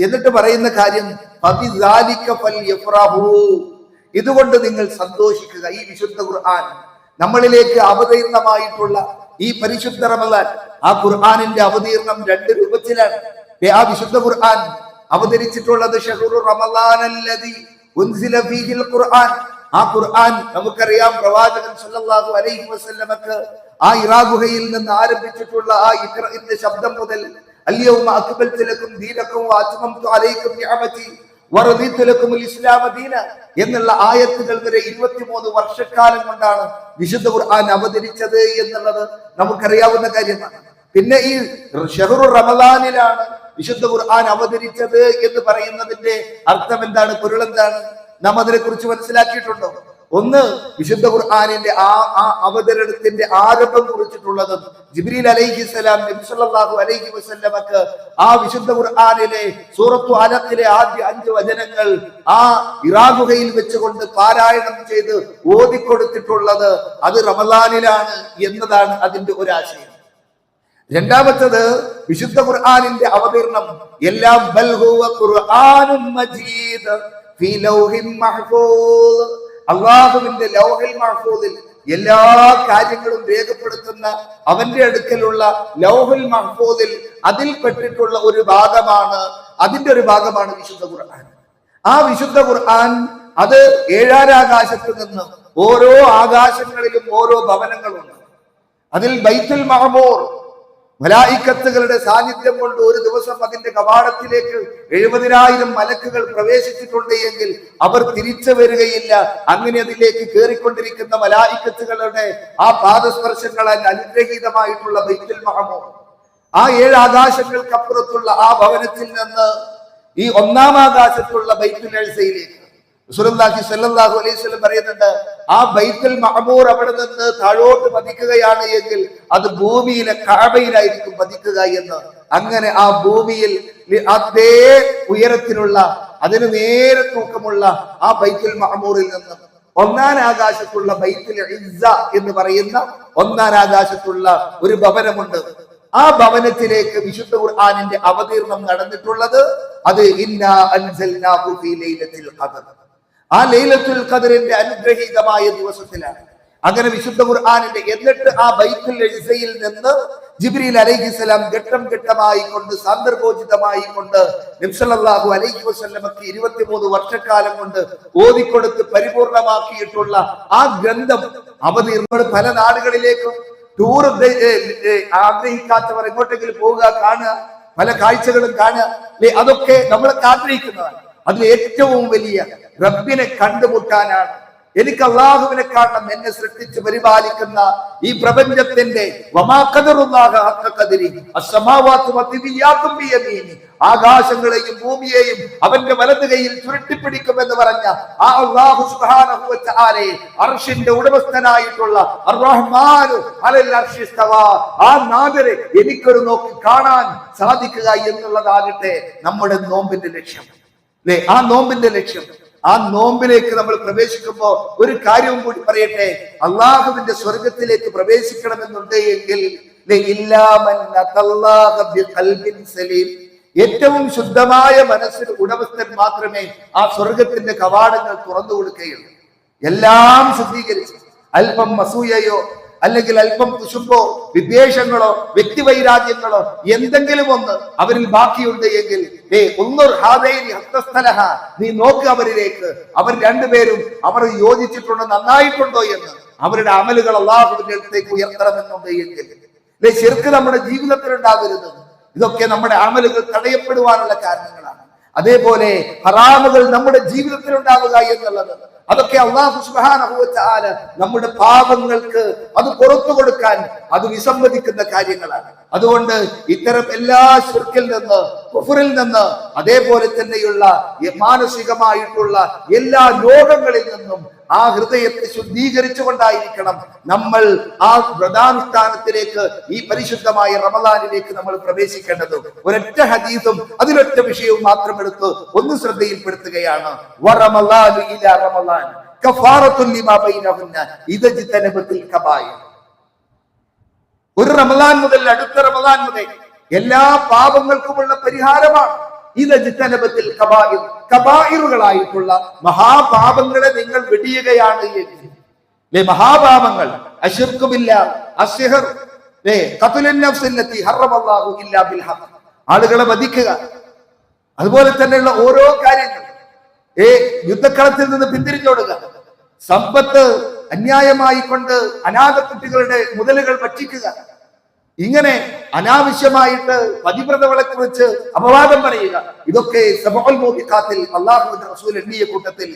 എന്നിട്ട് പറയുന്ന കാര്യം, ഇതുകൊണ്ട് നിങ്ങൾ സന്തോഷിക്കുക. ഈ വിശുദ്ധ ഖുർആൻ നമ്മളിലേക്ക് അവതീർണമായിട്ടുള്ള ഈ പരിശുദ്ധ റമളാൻ, ആ ഖുർആനിന്റെ അവതീർണം രണ്ട് രൂപത്തിലാണ്. ആ വിശുദ്ധ ഖുർആൻ അവതരിച്ചിട്ടുള്ളത് ഷഹ്റു റമളാനല്ലദീ ഉൻസില ഫീഹിൽ ഖുർആൻ. ആ ഖുർആൻ നമുക്കറിയാം, പ്രവാചകൻ സല്ലല്ലാഹു അലൈഹി വസല്ലമക്ക് ആ ഇറാ ഗുഹയിൽ നിന്ന് ആരംഭിച്ചിട്ടുള്ള ആ ഇഖ്റഇന്റെ ശബ്ദം മുതൽ അൽയൗമ അക്മൽതു ലക്കും ദീനക്കും വഅത്മംതു അലൈക്കും നിഅമതി വറദീതു ലക്കുമുൽ ഇസ്ലാമ ദീന എന്നുള്ള ആയത്തുകൾ വരെ 23 വർഷക്കാലം കൊണ്ടാണ് വിശുദ്ധ ഖുർആൻ അവതരിച്ചത് എന്നുള്ളത് നമുക്കറിയാവുന്ന കാര്യമാണ്. പിന്നെ ഈ ഷഹ്റു റമളാനിലാണ് വിശുദ്ധ ഖുർആൻ അവതരിച്ചത് എന്ന് പറയുന്നതിന്റെ അർത്ഥം എന്താണ്, പൊരുൾ എന്താണ്, നാം അതിനെ കുറിച്ച് മനസ്സിലാക്കിയിട്ടുണ്ടോ? ഒന്ന്, വിശുദ്ധ ഖുർആനിന്റെ ആ അവതരണത്തിന്റെ ആരംഭം കുറിച്ചിട്ടുള്ളത് ജിബ്രീൽ അലൈഹിസ്സലാം നബി സല്ലല്ലാഹു അലൈഹി വസല്ലമക്ക് ആ വിശുദ്ധ ഖുർആനിലെ സൂറത്തു അലഖിലെ ആദ്യ 5 വചനങ്ങൾ ആ ഇറാ ഗുഹയിൽ വെച്ചുകൊണ്ട് പാരായണം ചെയ്ത് ഓതിക്കൊടുത്തിട്ടുള്ളത് അത് റമളാനിലാണ് എന്നതാണ് അതിന്റെ ഒരാശയം. രണ്ടാമത്തത്, വിശുദ്ധ ഖുർആനിന്റെ അവതരണം എല്ലാം ബൽ ഹുവ ഖുർആനുൻ മജീദ് ഫീ ലൗഹിൻ മഹ്ഫൂദ്, അല്ലാഹുവിന്റെ ലൗഹിൽ മഹ്ഫൂദിൽ എല്ലാ കാര്യങ്ങളും രേഖപ്പെടുത്തുന്ന അവന്റെ അടുക്കലുള്ള ലൗഹുൽ മഹ്ഫൂദിൽ അതിൽ പെട്ടിട്ടുള്ള ഒരു ഭാഗമാണ്, അതിന്റെ ഒരു ഭാഗമാണ് വിശുദ്ധ ഖുർആൻ. ആ വിശുദ്ധ ഖുർആൻ അത് 7 ആകാശത്ത് നിന്ന് ഓരോ ആകാശങ്ങളിലും ഓരോ ഭവനങ്ങളുണ്ട്. അതിൽ ബൈത്തുൽ മഅമൂർ, മലായിക്കത്തുകളുടെ സാന്നിധ്യം കൊണ്ട് ഒരു ദിവസം അതിന്റെ കവാടത്തിലേക്ക് 70,000 മലക്കുകൾ പ്രവേശിച്ചിട്ടുണ്ട് എങ്കിൽ അവർ തിരിച്ചു വരികയില്ല. അങ്ങനെ അതിലേക്ക് കയറിക്കൊണ്ടിരിക്കുന്ന മലായിക്കത്തുകളുടെ ആ പാദസ്പർശങ്ങളാൽ അനുഗ്രഹീതമായിട്ടുള്ള ബൈത്തുൽ മഅമൂർ, ആ 7 ആകാശങ്ങൾക്കപ്പുറത്തുള്ള ആ ഭവനത്തിൽ നിന്ന് ഈ 1-ാം ആകാശത്തുള്ള ബൈത്തുൽ ഇസ്സയിലേക്ക് റസൂലുള്ളാഹി സ്വല്ലല്ലാഹു അലൈഹി വസല്ലം പറയുന്നുണ്ട്, ആ ബൈത്തുൽ മഅമൂർ അവിടെ നിന്ന് താഴോട്ട് പതിക്കുകയാണ് എങ്കിൽ അത് ഭൂമിയിലെ കഅബയിലായിരിക്കും പതിക്കുക എന്ന്. അങ്ങനെ ആ ഭൂമിയിൽ അതേ ഉയരത്തിലുള്ള അതിന് നേരെ തൂക്കമുള്ള ആ ബൈത്തുൽ മഅമൂറിൽ നിന്ന് ഒന്നാം ആകാശത്തുള്ള ബൈത്തുൽ ഇസ്സ എന്ന് പറയുന്ന ഒന്നാം ആകാശത്തുള്ള ഒരു ഭവനമുണ്ട്. ആ ഭവനത്തിലേക്ക് വിശുദ്ധ ഖുർആനിന്റെ അവതീർണം നടന്നിട്ടുള്ളത് അത് ഇന്നാ അൻസൽനാഹു ഫീ ലൈലത്തുൽ ഖദർ, ആ ലൈലത്തുൽ ഖദറിന്റെ അനുഗ്രഹീതമായ ദിവസത്തിലാണ്. അങ്ങനെ വിശുദ്ധ ഖുർആനിന്റെ എന്നിട്ട് ആ ബൈത്തുൽ ഇസ്സയിൽ നിന്ന് ജിബ്രീൽ അലൈഹിസ്സലാം ഘട്ടം ഘട്ടമായി കൊണ്ട് സാന്ദർഭോചിതമായി കൊണ്ട് നബി സല്ലല്ലാഹു അലൈഹി വസല്ലമക്ക് 23 വർഷക്കാലം കൊണ്ട് ഓതിക്കൊടുത്ത് പരിപൂർണമാക്കിയിട്ടുള്ള ആ ഗ്രന്ഥം അവതീർണം പല നാടുകളിലേക്കും ടൂർ ആഗ്രഹിക്കാത്തവർ എങ്ങോട്ടെങ്കിലും പോവുക, കാണുക, പല കാഴ്ചകളും കാണുക, അല്ലെ? അതൊക്കെ നമ്മളൊക്കെ ആഗ്രഹിക്കുന്നതാണ്. അതിൽ ഏറ്റവും വലിയ റബ്ബിനെ കണ്ടുമുട്ടാനാണ്. എനിക്ക് അള്ളാഹുവിനെ കാണണം, എന്നെ സൃഷ്ടിച്ച് പരിപാലിക്കുന്ന ഈ പ്രപഞ്ചത്തിന്റെ ആകാശങ്ങളെയും ഭൂമിയെയും അവന്റെ വലത് കൈയിൽ ചുരുട്ടിപ്പിടിക്കുമെന്ന് പറഞ്ഞ ആ അല്ലാഹു സുബ്ഹാനഹു വ തആലയെ, അർശിന്റെ ഉടമസ്ഥനായിട്ടുള്ള അർ-റഹ്മാനു അലൽ അർശി ഇസ്തവാ, ആ നാദരെ എനിക്കൊരു നോക്കി കാണാൻ സാധിക്കുക എന്നുള്ളതാകട്ടെ നമ്മുടെ നോമ്പിന്റെ ലക്ഷ്യം, അല്ലെ? ആ നോമ്പിന്റെ ലക്ഷ്യം. ആ നോമ്പിലേക്ക് നമ്മൾ പ്രവേശിക്കുമ്പോൾ ഒരു കാര്യവും കൂടി പറയട്ടെ, അള്ളാഹുവിന്റെ സ്വർഗത്തിലേക്ക് പ്രവേശിക്കണമെന്നുണ്ട് എങ്കിൽ ഏറ്റവും ശുദ്ധമായ മനസ്സിന് ഉടമസ്ഥൻ മാത്രമേ ആ സ്വർഗത്തിന്റെ കവാടങ്ങൾ തുറന്നു കൊടുക്കുകയുള്ളൂ. എല്ലാം ശുദ്ധീകരിച്ച് അല്പം അസൂയയോ അല്ലെങ്കിൽ അല്പം കുശുമ്പോ വിദ്വേഷങ്ങളോ വ്യക്തിവൈരാഗ്യങ്ങളോ എന്തെങ്കിലും ഒന്ന് അവരിൽ ബാക്കിയുണ്ട് എങ്കിൽ നീ നോക്ക് അവരിലേക്ക്, അവർ രണ്ടുപേരും അവർ യോജിച്ചിട്ടുണ്ടോ, നന്നായിട്ടുണ്ടോ എന്ന് അവരുടെ അമലുകൾ അള്ളാഹുവിന്റെ അടുത്തേക്ക് ഉയർത്തണമെന്നുണ്ട് എങ്കിൽ ശിർക്ക് നമ്മുടെ ജീവിതത്തിൽ ഉണ്ടാകരുത്. ഇതൊക്കെ നമ്മുടെ അമലുകൾ തടയപ്പെടുവാനുള്ള കാരണങ്ങളാണ്. അതേപോലെ ഹറാമുകൾ നമ്മുടെ ജീവിതത്തിൽ ഉണ്ടാവുക എന്നുള്ളത് അതൊക്കെ അല്ലാഹു സുബ്ഹാനഹു വ തആല നമ്മുടെ പാപങ്ങൾക്ക് അത് പുറത്തു കൊടുക്കാൻ അത് വിസമ്മതിക്കുന്ന കാര്യങ്ങളാണ്. അതുകൊണ്ട് ഇത്തരം എല്ലാ ശിർക്കിൽ നിന്ന്, കുഫറിൽ നിന്ന്, അതേപോലെ തന്നെയുള്ള മാനസികമായിട്ടുള്ള എല്ലാ രോഗങ്ങളിൽ നിന്നും ആ ഹൃദയത്തെ ശുദ്ധീകരിച്ചുകൊണ്ടായിരിക്കണം നമ്മൾ ആ വ്രതാനുഷ്ഠാനത്തിലേക്ക്, ഈ പരിശുദ്ധമായ റമളാനിലേക്ക് നമ്മൾ പ്രവേശിക്കേണ്ടത്. ഒരൊറ്റ ഹദീസും അതിലൊറ്റ വിഷയവും മാത്രം എടുത്ത് ഒന്ന് ശ്രദ്ധയിൽപ്പെടുത്തുകയാണ്. വറമളാനു ഇലാ റമളാൻ കഫാറത്തുൻ ലിമാ ബൈനഹുന്ന ഇദാ ജിതനബത്തിൽ കബായിർ. ഒരു റമളാൻ മുതൽ അടുത്ത റമളാൻ മുതൽ എല്ലാ പാപങ്ങൾക്കുമുള്ള പരിഹാരമാണ്. ഇദജിതനബത്തിൽ കബായിർ, കബായിറുകളായിട്ടുള്ള മഹാപാപങ്ങളെ നിങ്ങൾ വെടിയുകയാണ് എങ്കിൽ, മഹാപാപങ്ങൾ അശ്ർകു ബില്ലാഹ്, അസ്ഹർ, ഖത്ലുൻ നഫ്സില്ലതി ഹറമല്ലാഹു ഇല്ലാ ബിൽ ഹഖ്, ആളുകളെ വധിക്കുക, അതുപോലെ തന്നെയുള്ള ഓരോ കാര്യങ്ങൾ, യുദ്ധക്കളത്തിൽ നിന്ന് പിന്തിരിഞ്ഞോടുക, സമ്പത്ത് അന്യായമായി കൊണ്ട് അനാഥ കുട്ടികളുടെ മുതലുകൾ ഭക്ഷിക്കുക, ഇങ്ങനെ അനാവശ്യമായിട്ട് പതിവ്രതകളെ കുറിച്ച് അപവാദം പറയുക, ഇതൊക്കെ സബഉൽ മൂബിഖാത്തിൽ അല്ലാഹുവിന്റെ റസൂൽ എണ്ണിയ കൂട്ടത്തിൽ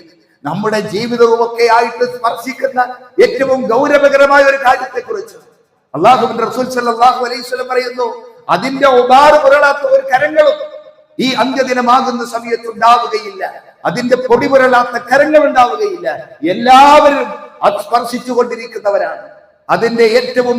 നമ്മുടെ ജീവിതവും ഒക്കെ ആയിട്ട് സ്പർശിക്കുന്ന ഏറ്റവും ഗൗരവകരമായ ഒരു കാര്യത്തെ കുറിച്ച് അല്ലാഹുവിന്റെ റസൂൽ സല്ലല്ലാഹു അലൈഹി വസല്ലം പറയുന്നു, അതിന്റെ ഉപാറ് പുരളാത്ത ഒരു കരങ്ങളും ഈ അന്ത്യദിനമാകുന്ന സമയത്ത് ഉണ്ടാവുകയില്ല, അതിന്റെ പൊടി പുരളാത്ത കരങ്ങൾ ഉണ്ടാവുകയില്ല. എല്ലാവരും അത് സ്പർശിച്ചു കൊണ്ടിരിക്കുന്നവരാണ്. അതിന്റെ ഏറ്റവും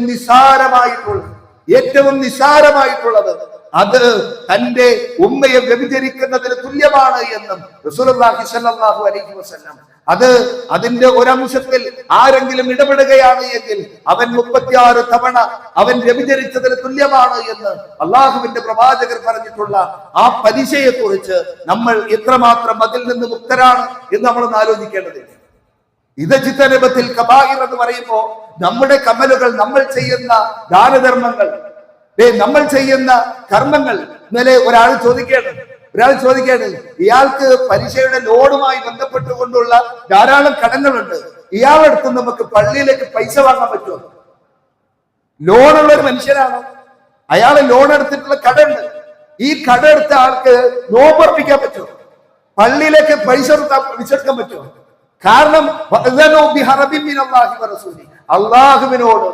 നിസാരമായിട്ടുള്ളത് അത് തന്റെ ഉമ്മയെ വ്യഭിചരിക്കുന്നതിന് തുല്യമാണ് എന്നും റസൂലുള്ളാഹി സ്വല്ലല്ലാഹു അലൈഹി വസല്ലം, അത് അതിന്റെ ഒരംശത്തിൽ ആരെങ്കിലും ഇടപെടുകയാണ് എങ്കിൽ അവൻ 36 തവണ അവൻ വ്യഭിചരിച്ചതിന് തുല്യമാണ് എന്ന് അള്ളാഹുവിന്റെ പ്രവാചകർ പറഞ്ഞിട്ടുള്ള ആ പലിശയെ കുറിച്ച് നമ്മൾ എത്രമാത്രം അതിൽ നിന്ന് മുക്തരാണ് എന്ന് നമ്മളൊന്ന് ആലോചിക്കേണ്ടതുണ്ട്. ഇദജിതനബത്തിൽ കബായിർ എന്ന് പറയുമ്പോ നമ്മുടെ കമലുകൾ, നമ്മൾ ചെയ്യുന്ന ദാനധർമ്മങ്ങൾ, നമ്മൾ ചെയ്യുന്ന കർമ്മങ്ങൾ. ഇന്നലെ ഒരാൾ ചോദിക്കുകയാണ്, ഇയാൾക്ക് പലിശയുടെ ലോണുമായി ബന്ധപ്പെട്ടുകൊണ്ടുള്ള ധാരാളം കടങ്ങളുണ്ട്, ഇയാളെടുത്ത് നമുക്ക് പള്ളിയിലേക്ക് പൈസ വാങ്ങാൻ പറ്റുമോ? ലോണുള്ള ഒരു മനുഷ്യനാണ്, അയാൾ ലോൺ എടുത്തിട്ടുള്ള കടമുണ്ട്, ഈ കട എടുത്ത ആൾക്ക് നോമ്പർപ്പിക്കാൻ പറ്റുമോ? പള്ളിയിലേക്ക് പൈസ വിശ്വസിക്കാൻ പറ്റുമോ? കാരണം അള്ളാഹുവിനോട്,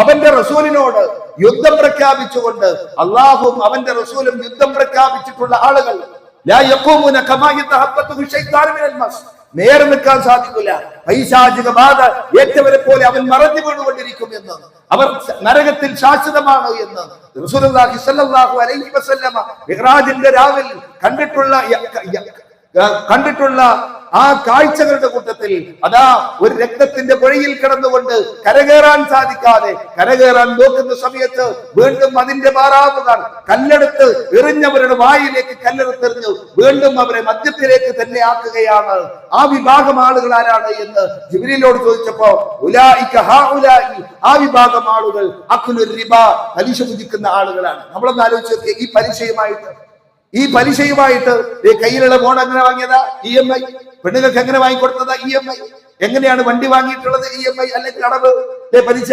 അവന്റെ റസൂലിനോട് യുദ്ധം പ്രഖ്യാപിച്ചുകൊണ്ട് അള്ളാഹുവും അവന്റെ റസൂലും യുദ്ധം പ്രഖ്യാപിച്ചിട്ടുള്ള ആളുകൾ നേരെ നിൽക്കാൻ സാധിക്കില്ല, പൈശാചിക ബാധ ഏറ്റവരെ പോലെ അവൻ മറഞ്ഞു വീണുകൊണ്ടിരിക്കും എന്ന്, അവർ നരകത്തിൽ ശാശ്വതമാണ് എന്ന് റസൂലുള്ളാഹി സ്വല്ലല്ലാഹു അലൈഹി വസല്ലമ മിഅ്റാജിന്റെ രാവിൽ കണ്ടിട്ടുള്ള ആ കാഴ്ചകളുടെ കൂട്ടത്തിൽ അതാ ഒരു രക്തത്തിന്റെ പുഴയിൽ കിടന്നുകൊണ്ട് കരകയറാൻ സാധിക്കാതെ കരകയറാൻ നോക്കുന്ന സമയത്ത് വീണ്ടും അതിന്റെ മാറാവുകാർ കല്ലെടുത്ത് എറിഞ്ഞവരുടെ വായിലേക്ക് കല്ലെടുത്തെറിഞ്ഞു വീണ്ടും അവരെ മദ്യത്തിലേക്ക് തന്നെ ആക്കുകയാണ്. ആ വിഭാഗം ആളുകൾ ആരാണ് എന്ന് ജിബ്രീലിനോട് ചോദിച്ചപ്പോ ആ വിഭാഗം ആളുകൾ അക്കുലുർ റിബ, പലിശ പുതിക്കുന്ന ആളുകളാണ്. നമ്മളൊന്ന് ആലോചിച്ച് നോക്കിയേ, ഈ പലിശയുമായിട്ട് കയ്യിലുള്ള ഫോൺ എങ്ങനെ വാങ്ങിയതാ? EMI. പെണ്ണുങ്ങൾക്ക് എങ്ങനെ വാങ്ങിക്കൊടുത്തതാ? EMI. എങ്ങനെയാണ് വണ്ടി വാങ്ങിയിട്ടുള്ളത്? EMI അല്ലെങ്കിൽ അടവ്, പലിശ.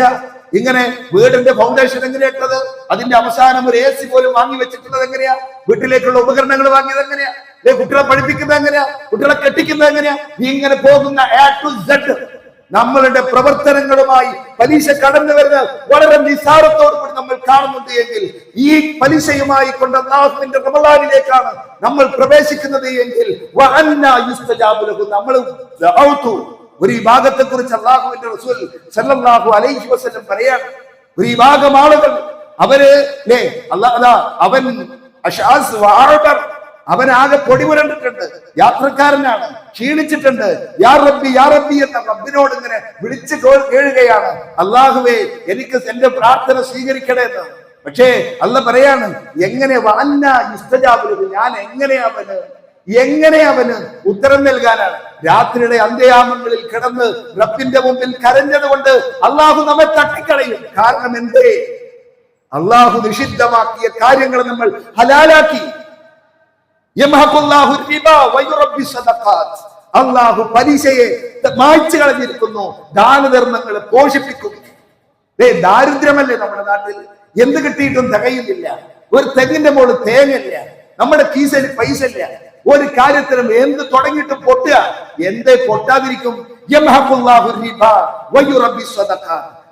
ഇങ്ങനെ വീടിന്റെ ഫൗണ്ടേഷൻ എങ്ങനെയാ ഇട്ടത്? അതിന്റെ അവസാനം ഒരു AC പോലും വാങ്ങി വെച്ചിട്ടുള്ളത് എങ്ങനെയാ? വീട്ടിലേക്കുള്ള ഉപകരണങ്ങൾ വാങ്ങിയത് എങ്ങനെയാ? കുട്ടികളെ പഠിപ്പിക്കുന്നത് എങ്ങനെയാ? കുട്ടികളെ കെട്ടിക്കുന്നത് എങ്ങനെയാ? ഇങ്ങനെ പോകുന്ന A to Z നമ്മളുടെ പ്രവർത്തനങ്ങളുമായി പലിശ കടന്നു വരുന്നത് വളരെ നിസ്സാരത്തോടുകൂടി നമ്മൾ കാണുന്നുണ്ട് എങ്കിൽ, ഈ പലിശയുമായി കൊണ്ട് അല്ലാഹുവിന്റെ റമളാനിലേക്കാണ് നമ്മൾ പ്രവേശിക്കുന്നത് എങ്കിൽ നമ്മൾ ഒരു വിഭാഗത്തെ കുറിച്ച് അല്ലാഹുവിന്റെ റസൂൽ സല്ലല്ലാഹു അലൈഹി വസല്ലം പറയാണ്, ഒരു വിഭാഗം ആളുകൾ അവര് അവൻ അവനാകെ പൊടിപുരണ്ടിട്ടുണ്ട്, യാത്രക്കാരനാണ്, ക്ഷീണിച്ചിട്ടുണ്ട്. യാ റബ്ബി യാ റബ്ബി എന്ന റബ്ബിനോട് ഇങ്ങനെ വിളിച്ചു കേഴുകയാണ്, അല്ലാഹുവേ എനിക്ക് എന്റെ പ്രാർത്ഥന സ്വീകരിക്കണേ എന്ന്. പക്ഷേ അല്ലാഹ് പറയാണ്, എങ്ങനെ ഞാൻ എങ്ങനെ അവന് ഉത്തരം നൽകാനാണ്? രാത്രിയുടെ അന്ത്യയാമങ്ങളിൽ കിടന്ന് റബ്ബിന്റെ മുമ്പിൽ കരഞ്ഞത് കൊണ്ട് അല്ലാഹു നമ്മെ തട്ടിക്കളയും. കാരണം എന്തേ? അല്ലാഹു നിഷിദ്ധമാക്കിയ കാര്യങ്ങൾ നമ്മൾ ഹലാലാക്കി. അല്ലാഹു പലിശയെ മായ്ച്ചു കളഞ്ഞിരിക്കുന്നു, ദാനധർമ്മങ്ങളെ പോഷിപ്പിക്കുന്നു. ദാരിദ്ര്യമല്ലേ നമ്മുടെ നാട്ടിൽ? എന്ത് കിട്ടിയിട്ടും തികയുന്നില്ല. ഒരു തെങ്ങിന്റെ മുകളിൽ തേങ്ങയില്ല, നമ്മുടെ കീസിൽ പൈസ ഇല്ല, ഒരു കാര്യത്തിനും എന്ത് തുടങ്ങിയിട്ടും പൊട്ടുക. എന്തേ പൊട്ടാതിരിക്കും?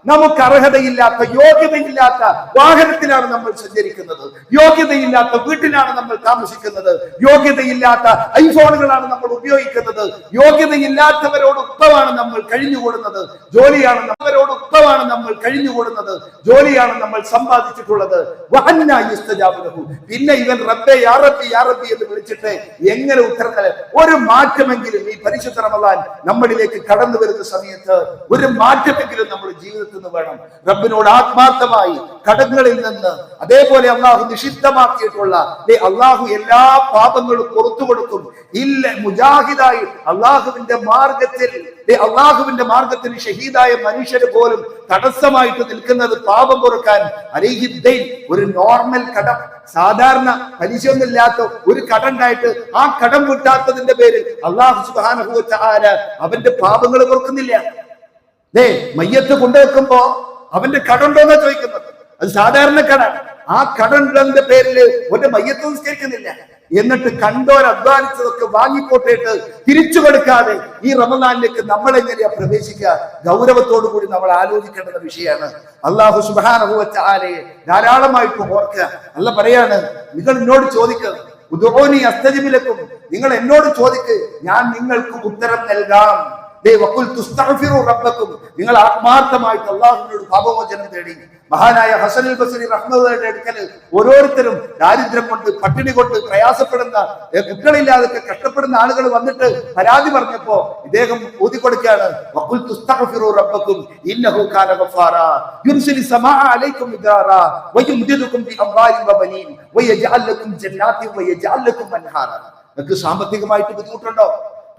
നമുക്ക് അർഹതയില്ലാത്ത, യോഗ്യതയില്ലാത്ത വാഹനത്തിലാണ് നമ്മൾ സഞ്ചരിക്കുന്നത്, യോഗ്യതയില്ലാത്ത വീട്ടിലാണ് നമ്മൾ താമസിക്കുന്നത്, യോഗ്യതയില്ലാത്ത ഐഫോണുകളാണ് നമ്മൾ ഉപയോഗിക്കുന്നത്, യോഗ്യതയില്ലാത്തവരോട് ഉപ്പമാണ് നമ്മൾ കഴിഞ്ഞുകൂടുന്നത്, ജോലിയാണ് നമ്മൾ സമ്പാദിച്ചിട്ടുള്ളത്. പിന്നെ ഇവൻ റബ്ബേ യാ റബ്ബി യാ റബ്ബി എന്ന് വിളിച്ചിട്ട് എങ്ങനെ ഉത്തരം നൽകും? ഒരു മാറ്റമെങ്കിലും ഈ പരിശുദ്ധ റമളാൻ നമ്മളിലേക്ക് കടന്നു വരുന്ന സമയത്ത് ഒരു മാറ്റമെങ്കിലും നമ്മുടെ ജീവിതത്തിൽ വേണം. റബ്ബിനോട് ആത്മാർത്ഥമായി കടങ്ങളിൽ നിന്ന്, അതേപോലെ അള്ളാഹു നിഷിദ്ധമാക്കിയിട്ടുള്ള അള്ളാഹു എല്ലാ പാപങ്ങളും പുറത്തു കൊടുക്കും. ഇല്ല മുജാഹിദായി അള്ളാഹുവിന്റെ മാർഗത്തിൽ ഷഹീദായ മനുഷ്യര് പോലും തടസ്സമായിട്ട് നിൽക്കുന്നത് പാപം പൊറുക്കാൻ. ഒരു നോർമൽ കടം, സാധാരണ പലിശയൊന്നുമില്ലാത്ത ഒരു കടം ഉണ്ടായിട്ട് ആ കടം വിട്ടാത്തതിന്റെ പേരിൽ അള്ളാഹു സുബ്ഹാനഹു വ തആല അവന്റെ പാപങ്ങൾ പൊറുക്കുന്നില്ല. മയ്യത്ത് കൊണ്ടുവെക്കുമ്പോ അവന്റെ കടമുണ്ടോന്നാ ചോദിക്കുന്നത്. അത് സാധാരണ കട. ആ കടന്റെ പേരിൽ ഒരു മയ്യത്ത് നിസ്കരിക്കുന്നില്ല. എന്നിട്ട് കണ്ടോർ അധ്വാനിച്ചതൊക്കെ വാങ്ങിപ്പോട്ടേട്ട് തിരിച്ചു കൊടുക്കാതെ ഈ റമളാനിലേക്ക് നമ്മൾ എങ്ങനെയാ പ്രവേശിക്കുക? ഗൗരവത്തോടു കൂടി നമ്മൾ ആലോചിക്കേണ്ട വിഷയമാണ്. അല്ലാഹു സുബ്ഹാനഹു വ തആലയെ ധാരാളമായിട്ട് ഓർക്കുക. അല്ലാഹ് പറയാണ്, നിങ്ങൾ എന്നോട് ചോദിക്കുക, ഉദ്ഊനി അസ്തജിബ് ലക്കും, നിങ്ങൾ എന്നോട് ചോദിക്ക്, ഞാൻ നിങ്ങൾക്ക് ഉത്തരം നൽകാം. നിങ്ങൾ ആത്മാർത്ഥമായിട്ട് അള്ളാഹുവിനോട് പാപമോചനം തേടി. മഹാനായ ഹസൻ അൽ ബസ്രി റഹ്മത്തുള്ളാഹിയുടെ അടുക്കൽ ഓരോരുത്തരും ദാരിദ്ര്യം കൊണ്ട്, പട്ടിണി കൊണ്ട് പ്രയാസപ്പെടുന്ന, കുട്ടികളില്ലാതൊക്കെ കഷ്ടപ്പെടുന്ന ആളുകൾ വന്നിട്ട് പരാതി പറഞ്ഞപ്പോ ഇദ്ദേഹം ഊതിക്കൊടുക്കുകയാണ്, സാമ്പത്തികമായിട്ട് ബുദ്ധിമുട്ടുണ്ടോ?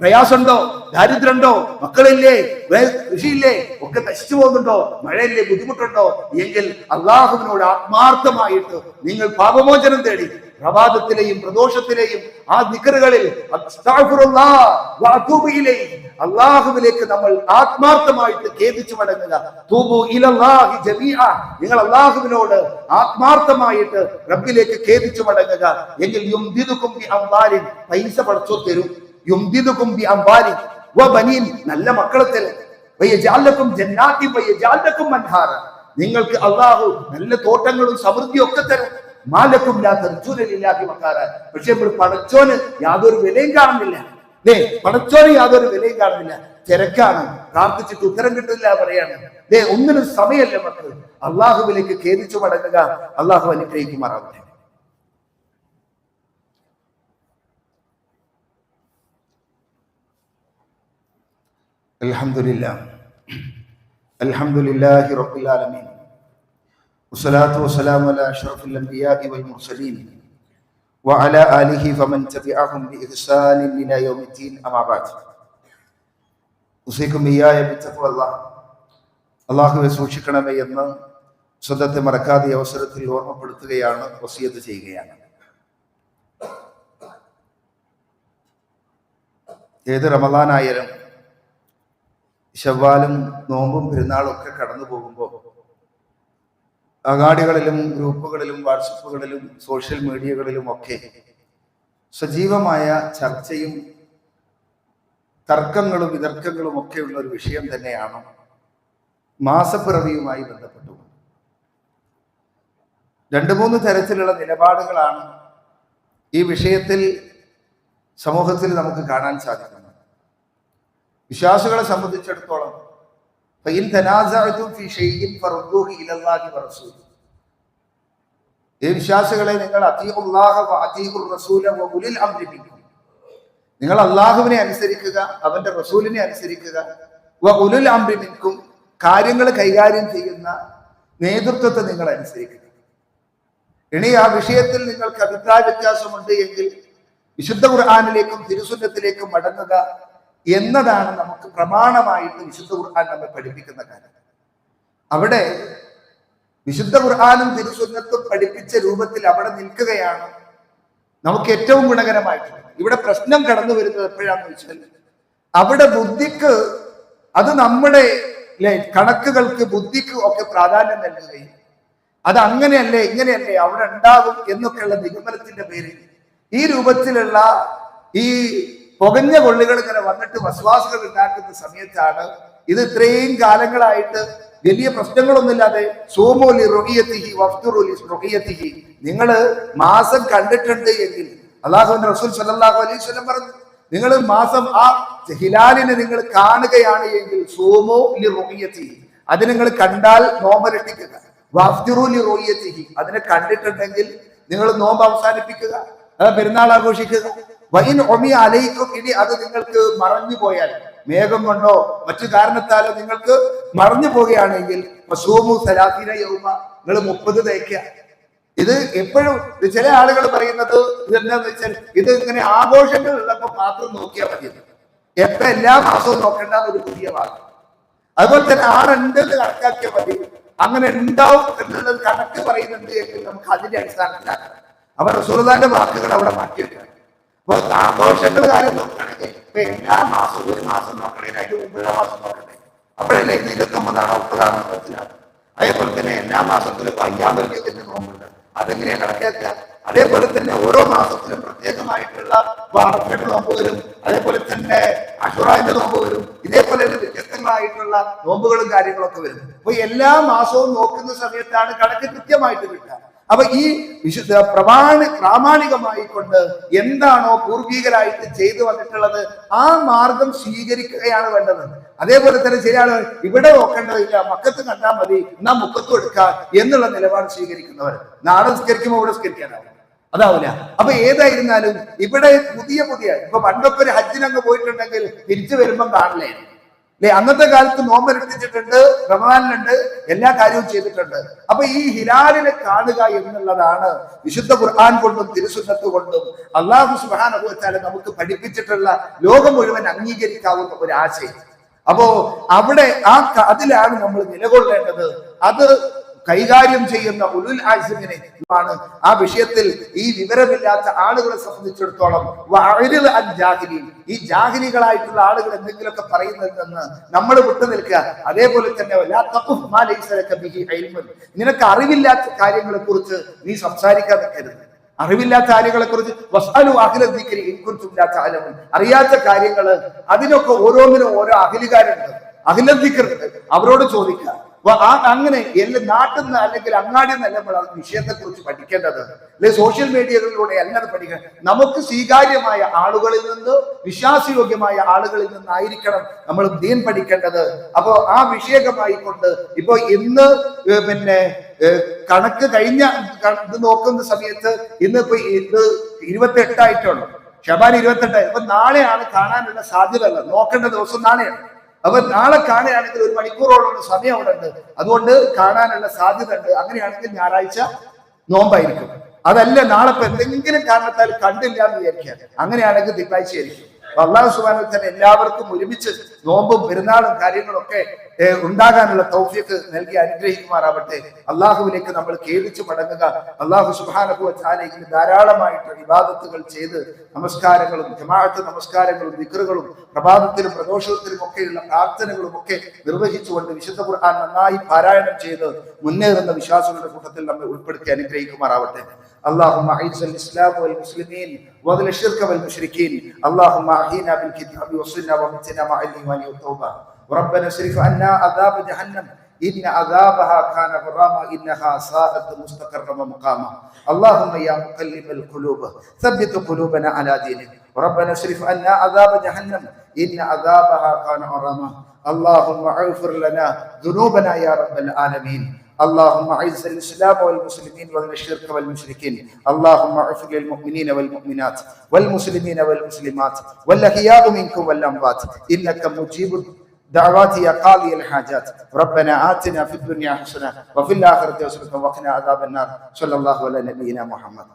പ്രയാസമുണ്ടോ? ദാരിദ്ര്യമുണ്ടോ? മക്കളില്ലേ? കൃഷിയില്ലേ? ഒക്കെ നശിച്ചു പോകുന്നുണ്ടോ? മഴയില്ലേ? ബുദ്ധിമുട്ടുണ്ടോ? എങ്കിൽ അള്ളാഹുവിനോട് ആത്മാർത്ഥമായിട്ട് നിങ്ങൾ പാപമോചനം തേടി പ്രഭാതത്തിലെയും പ്രദോഷത്തിലെയും ആ ദിക്റുകളിൽ അള്ളാഹുവിലേക്ക് നമ്മൾ ആത്മാർത്ഥമായിട്ട് ഖേദിച്ചു മടങ്ങുക. തൂബു ഇലല്ലാഹി ജമീഅ, നിങ്ങൾ അള്ളാഹുവിനോട് ആത്മാർത്ഥമായിട്ട് റബ്ബിലേക്ക് ഖേദിച്ചു മടങ്ങുക. എങ്കിൽ യുംദിദുകും ബി അംവാലിൻ, പൈസ പടച്ചോ തരും. യുംദിദുകും ബി അംവാലിൻ വ ബനീൻ, നല്ല മക്കളെ തരും. വയജഅലകും ജന്നാതി വയജഅലകും അൻഹാറ, നിങ്ങൾക്ക് അള്ളാഹു നല്ല തോട്ടങ്ങളും സമൃദ്ധിയും ഒക്കെ തരും. മാലക്കും ലാ തർജൂന ലില്ലാഹി വഖാറ, പക്ഷെ നമ്മൾ പടച്ചോന് യാതൊരു വിലയും കാണുന്നില്ല. പടച്ചോന് യാതൊരു വിലയും കാണുന്നില്ല. തിരക്കാണ്, പ്രാർത്ഥിച്ചിട്ട് ഉത്തരം കിട്ടില്ല പറയാണ്. ഒന്നിനും സമയമല്ല മക്കൾ. അള്ളാഹുവിലേക്ക് ഖേദിച്ചു മടങ്ങുക. അള്ളാഹു അനുഗ്രഹിക്കുമാറാവട്ടെ. അൽഹംദുലില്ലാഹി റബ്ബിൽ ആലമീൻ വസ്സലാത്തു വസ്സലാമു അലാ അഷ്റഫിൽ അംബിയാഇ വൽ മുർസലീൻ വഅലാ ആലിഹി ഫമൻ തബിഅഹും ബിഇഹ്സാനിൻ ഇലാ യൗമിദ്ദീൻ അമാ ബഅദ്. ഉസീകും ഇയ്യായ ബിത്തഖ്വല്ലാഹ്, അല്ലാഹുവെ സൂക്ഷിക്കണമേ എന്ന് സ്വന്തത്തെ മറക്കാതെ അവസരത്തിൽ ഓർമ്മപ്പെടുത്തുകയാണ്, വസിയത്ത് ചെയ്യുകയാണ്. ഏത് റമദാനായാലും ശവ്വാലും നോമ്പും പെരുന്നാളും ഒക്കെ കടന്നു പോകുമ്പോൾ അങ്ങാടികളിലും ഗ്രൂപ്പുകളിലും വാട്സപ്പുകളിലും സോഷ്യൽ മീഡിയകളിലും ഒക്കെ സജീവമായ ചർച്ചയും തർക്കങ്ങളും വിതർക്കങ്ങളും ഒക്കെയുള്ള ഒരു വിഷയം തന്നെയാണ് മാസപ്പിറവിയുമായി ബന്ധപ്പെട്ടു. 2-3 തരത്തിലുള്ള നിലപാടുകളാണ് ഈ വിഷയത്തിൽ സമൂഹത്തിൽ നമുക്ക് കാണാൻ സാധിക്കുന്നത്. വിശ്വാസികളെ സംബന്ധിച്ചിടത്തോളം ഈ വിശ്വാസികളെ നിങ്ങൾ നിങ്ങൾ അള്ളാഹുവിനെ അനുസരിക്കുക, അവന്റെ റസൂലിനെ അനുസരിക്കുക, ഉലുൽ അംരി മിൻകും, കാര്യങ്ങൾ കൈകാര്യം ചെയ്യുന്ന നേതൃത്വത്തെ നിങ്ങൾ അനുസരിക്കുക. ഇനി ആ വിഷയത്തിൽ നിങ്ങൾക്ക് അഭിപ്രായ വ്യത്യാസമുണ്ട് എങ്കിൽ വിശുദ്ധ ഖുർആനിലേക്കും തിരുസുന്നത്തിലേക്കും മടങ്ങുക എന്നതാണ് നമുക്ക് പ്രമാണമായിട്ട് വിശുദ്ധ ഖുർആൻ നമ്മെ പഠിപ്പിക്കുന്ന കാര്യം. അവിടെ വിശുദ്ധ ഖുർആനും തിരുസുന്നത്തും പഠിപ്പിച്ച രൂപത്തിൽ അവിടെ നിൽക്കുകയാണ് നമുക്ക് ഏറ്റവും ഗുണകരമായിട്ടുള്ളത്. ഇവിടെ പ്രശ്നം കടന്നു വരുന്നത് എപ്പോഴാന്ന് വെച്ചാൽ അവിടെ ബുദ്ധിക്ക്, അത് നമ്മുടെ കണക്കുകൾക്ക് ബുദ്ധിക്ക് ഒക്കെ പ്രാധാന്യം നൽകുകയും അത് അങ്ങനെയല്ലേ ഇങ്ങനെയല്ലേ അവിടെ ഉണ്ടാകും എന്നൊക്കെയുള്ള നിഗമനത്തിന്റെ പേരിൽ ഈ രൂപത്തിലുള്ള ഈ പുകഞ്ഞ കൊള്ളികൾ ഇങ്ങനെ വന്നിട്ട് വസ്വാസുകൾ ഉണ്ടാക്കുന്ന സമയത്താണ് ഇത് ഇത്രയും കാലങ്ങളായിട്ട് വലിയ പ്രശ്നങ്ങളൊന്നുമില്ലാതെ സോമോലി റൊഹിയത്തിഹി വഫ്തുറുലി റൊഹിയത്തിഹി, നിങ്ങൾ മാസം കണ്ടിട്ടുണ്ട് എങ്കിൽ അല്ലാഹുവിന്റെ റസൂൽ സല്ലല്ലാഹു അലൈഹി വസല്ലം പറഞ്ഞു, നിങ്ങൾ മാസം ആ ഹിലാലിനെ നിങ്ങൾ കാണുകയാണ് എങ്കിൽ സോമോ ലി റൊഹിയത്തിഹി, അത് നിങ്ങൾ കണ്ടാൽ നോമ്പരട്ടിക്കുക. വഫ്തുറുലി റൊഹിയത്തിഹി, അതിനെ കണ്ടിട്ടുണ്ടെങ്കിൽ നിങ്ങൾ നോമ്പ് അവസാനിപ്പിക്കുക, അത് പെരുന്നാൾ ആഘോഷിക്കുക. വൈൻ ഒമി അലയിക്കും, ഇനി അത് നിങ്ങൾക്ക് മറഞ്ഞു പോയാൽ, മേഘം കൊണ്ടോ മറ്റു കാരണത്താലോ നിങ്ങൾക്ക് മറഞ്ഞു പോവുകയാണെങ്കിൽ നിങ്ങൾ 30 തേക്കുക. ഇത് എപ്പോഴും ചില ആളുകൾ പറയുന്നത് ഇതെന്താന്ന് വെച്ചാൽ ഇത് ഇങ്ങനെ ആഘോഷങ്ങൾ ഉള്ളപ്പോൾ മാത്രം നോക്കിയാൽ മതി, എപ്പ എല്ലാ മാസവും നോക്കേണ്ട ഒരു പുതിയ വാദം. അതുപോലെ തന്നെ ആളുണ്ടെന്ന് കണക്കാക്കിയാൽ മതി. അങ്ങനെ ഉണ്ടാവും എന്നുള്ളത് കണക്ക് പറയുന്നുണ്ട് എങ്കിൽ നമുക്ക് അതിന്റെ അടിസ്ഥാനത്തിലാണ് അവർ റസൂലുള്ളാഹിന്റെ വാക്കുകൾ അവിടെ മാറ്റിവെക്കുക. അപ്പൊ ആഘോഷങ്ങൾ കാര്യം നോക്കുകയാണെങ്കിൽ ഇപ്പൊ എല്ലാ മാസവും ഒരു മാസം നോക്കണേ, അതിന്റെ മുമ്പുള്ള മാസം നോക്കണേ, അപ്പോഴല്ലേ 29 മനസ്സിലാവും. അതേപോലെ തന്നെ എല്ലാ മാസത്തിലും അയ്യാമത്തിന്റെ നോമ്പുണ്ട്, അതെങ്ങനെയാണ് കണക്കാക്കുക. അതേപോലെ തന്നെ ഓരോ മാസത്തിലും പ്രത്യേകമായിട്ടുള്ള വാർത്തയുടെ നോമ്പ് വരും, അതേപോലെ തന്നെ അഷുറാന്റെ നോമ്പ് വരും, ഇതേപോലെ വ്യത്യസ്തങ്ങളായിട്ടുള്ള നോമ്പുകളും കാര്യങ്ങളൊക്കെ വരും. അപ്പൊ എല്ലാ മാസവും നോക്കുന്ന സമയത്താണ് കണക്ക് കൃത്യമായിട്ട് കിട്ടുക. അപ്പൊ ഈ വിശുദ്ധ പ്രാമാണികമായി കൊണ്ട് എന്താണോ പൂർവികരായിട്ട് ചെയ്തു വന്നിട്ടുള്ളത് ആ മാർഗം സ്വീകരിക്കുകയാണ് വേണ്ടത്. അതേപോലെ തന്നെ ചില ആളുകൾ ഇവിടെ നോക്കേണ്ടതില്ല, മക്കത്ത് കണ്ടാൽ മതി, എന്നാ മുക്കത്തും എടുക്കുക എന്നുള്ള നിലപാട് സ്വീകരിക്കുന്നവർ നാടൻ സ്കരിക്കുമ്പോൾ ഇവിടെ സ്കരിക്കാനാവും, അതാവില്ല. അപ്പൊ ഏതായിരുന്നാലും ഇവിടെ പുതിയ ഇപ്പൊ പണ്ടൊക്കെ ഒരു ഹജ്ജിനങ്ങ് പോയിട്ടുണ്ടെങ്കിൽ തിരിച്ചു വരുമ്പം കാണില്ലേ അല്ലെ? അന്നത്തെ കാലത്ത് നോമ്പനുഷ്ഠിച്ചിട്ടുണ്ട്, റമദാനിലുണ്ട്, എല്ലാ കാര്യവും ചെയ്തിട്ടുണ്ട്. അപ്പൊ ഈ ഹിലാലിനെ കാണുക എന്നുള്ളതാണ് വിശുദ്ധ ഖുർആൻ കൊണ്ടും തിരുസുന്നത്ത് കൊണ്ടും അല്ലാഹു സുബ്ഹാനഹു വ തആല നമുക്ക് പഠിപ്പിച്ചിട്ടുള്ള ലോകം മുഴുവൻ അംഗീകരിക്കാവുന്ന ഒരു ആശയം. അപ്പോ അവിടെ അതിലാണ് നമ്മൾ നിലകൊള്ളേണ്ടത്. അത് കൈകാര്യം ചെയ്യുന്ന ഉലുൽ അസ്മിനെ ആണ് ആ വിഷയത്തിൽ ഈ വിവരമില്ലാത്ത ആളുകളെ സംബന്ധിച്ചിടത്തോളം ഈ ജാഹിലികളായിട്ടുള്ള ആളുകൾ എന്തെങ്കിലുമൊക്കെ പറയുന്നതിൽ നിന്ന് നമ്മൾ വിട്ടു നിൽക്കുക. അതേപോലെ തന്നെ നിനക്ക് അറിവില്ലാത്ത കാര്യങ്ങളെ കുറിച്ച് നീ സംസാരിക്കാൻ നിൽക്കരുത്. അറിവില്ലാത്ത കാര്യങ്ങളെ കുറിച്ച് അറിയാത്ത കാര്യങ്ങള് അതിനൊക്കെ ഓരോന്നിനും ഓരോ അഖിലുകാരുണ്ട്, അഖിലദ്ദിക്കറുണ്ട്, അവരോട് ചോദിക്കുക. അങ്ങനെ എല്ലാ നാട്ടിൽ നിന്ന് അല്ലെങ്കിൽ അങ്ങാടിൽ നിന്നല്ല നമ്മൾ വിഷയത്തെ കുറിച്ച് പഠിക്കേണ്ടത്, അല്ലെ സോഷ്യൽ മീഡിയകളിലൂടെ അല്ലാതെ പഠിക്കണം. നമുക്ക് സ്വീകാര്യമായ ആളുകളിൽ നിന്ന്, വിശ്വാസയോഗ്യമായ ആളുകളിൽ നിന്നായിരിക്കണം നമ്മൾ ദീൻ പഠിക്കേണ്ടത്. അപ്പോ ആ വിഷയകമായി കൊണ്ട് ഇപ്പൊ ഇന്ന് പിന്നെ കണക്ക് കഴിഞ്ഞ ഇത് നോക്കുന്ന സമയത്ത് ഇന്നിപ്പോ ഇത് 28 ആയിട്ടുള്ളൂ, ശബാൻ 28. അപ്പൊ നാളെയാണ് കാണാനുള്ള സാധ്യത ഉള്ളത്, നോക്കേണ്ട ദിവസം നാളെയാണ്. അപ്പൊ നാളെ കാണുകയാണെങ്കിൽ 1 മണിക്കൂറോളം സമയം അവിടെ ഉണ്ട്, അതുകൊണ്ട് കാണാനുള്ള സാധ്യത ഉണ്ട്. അങ്ങനെയാണെങ്കിൽ ഞായറാഴ്ച നോമ്പായിരിക്കും. അതല്ല നാളെ ഇപ്പൊ എന്തെങ്കിലും കാരണത്താൽ കണ്ടില്ല എന്ന് വിചാരിക്കുക, അങ്ങനെയാണെങ്കിൽ തിങ്കളാഴ്ച ആയിരിക്കും. അല്ലാഹു സുബ്ഹാനഹു വ തആല എല്ലാവർക്കും ഒരുമിച്ച് നോമ്പും പെരുന്നാളും കാര്യങ്ങളൊക്കെ ഉണ്ടാകാനുള്ള തൗഫീഖ് നൽകി അനുഗ്രഹിക്കുമാറാവട്ടെ. അള്ളാഹുവിലേക്ക് നമ്മൾ ഖേദിച്ചു മടങ്ങുക. അള്ളാഹു സുബ്ഹാനഹു വ തആലയിൽ ധാരാളമായിട്ട് ഇബാദത്തുകൾ ചെയ്ത് നമസ്കാരങ്ങളും ജമാഅത്ത് നമസ്കാരങ്ങളും ദിക്റുകളും പ്രഭാതത്തിലും പ്രദോഷത്തിലും ഒക്കെയുള്ള പ്രാർത്ഥനകളും ഒക്കെ നിർവഹിച്ചുകൊണ്ട് വിശുദ്ധ ഖുർആൻ നന്നായി പാരായണം ചെയ്ത് മുന്നേറുന്ന വിശ്വാസികളുടെ കൂട്ടത്തിൽ നമ്മെ ഉൾപ്പെടുത്തി അനുഗ്രഹിക്കുമാറാവട്ടെ. اللهم اعز الاسلام والمسلمين واذل الشرك والمشركين. اللهم احينا بالكتاب والسنه ومتنا مع الايمان والتوبه. ربنا اصرف عنا عذاب جهنم إن عذابها كان غراما إنها ساءت مستقرا ومقاما. اللهم يا مقلب القلوب ثبت قلوبنا على دينك. ربنا اصرف عنا عذاب جهنم إن عذابها كان غراما. اللهم اغفر لنا ذنوبنا يا رب العالمين. اللهم اعز الاسلام والمسلمين واذل الشرك والمشركين. اللهم اغفر للمؤمنين والمؤمنات والمسلمين والمسلمات والاحياء منكم والاموات انك مجيب دعوات يا قاضي الحاجات. ربنا آتنا في الدنيا حسنة وفي الآخرة حسنة وقنا عذاب النار. صلى الله على نبينا محمد.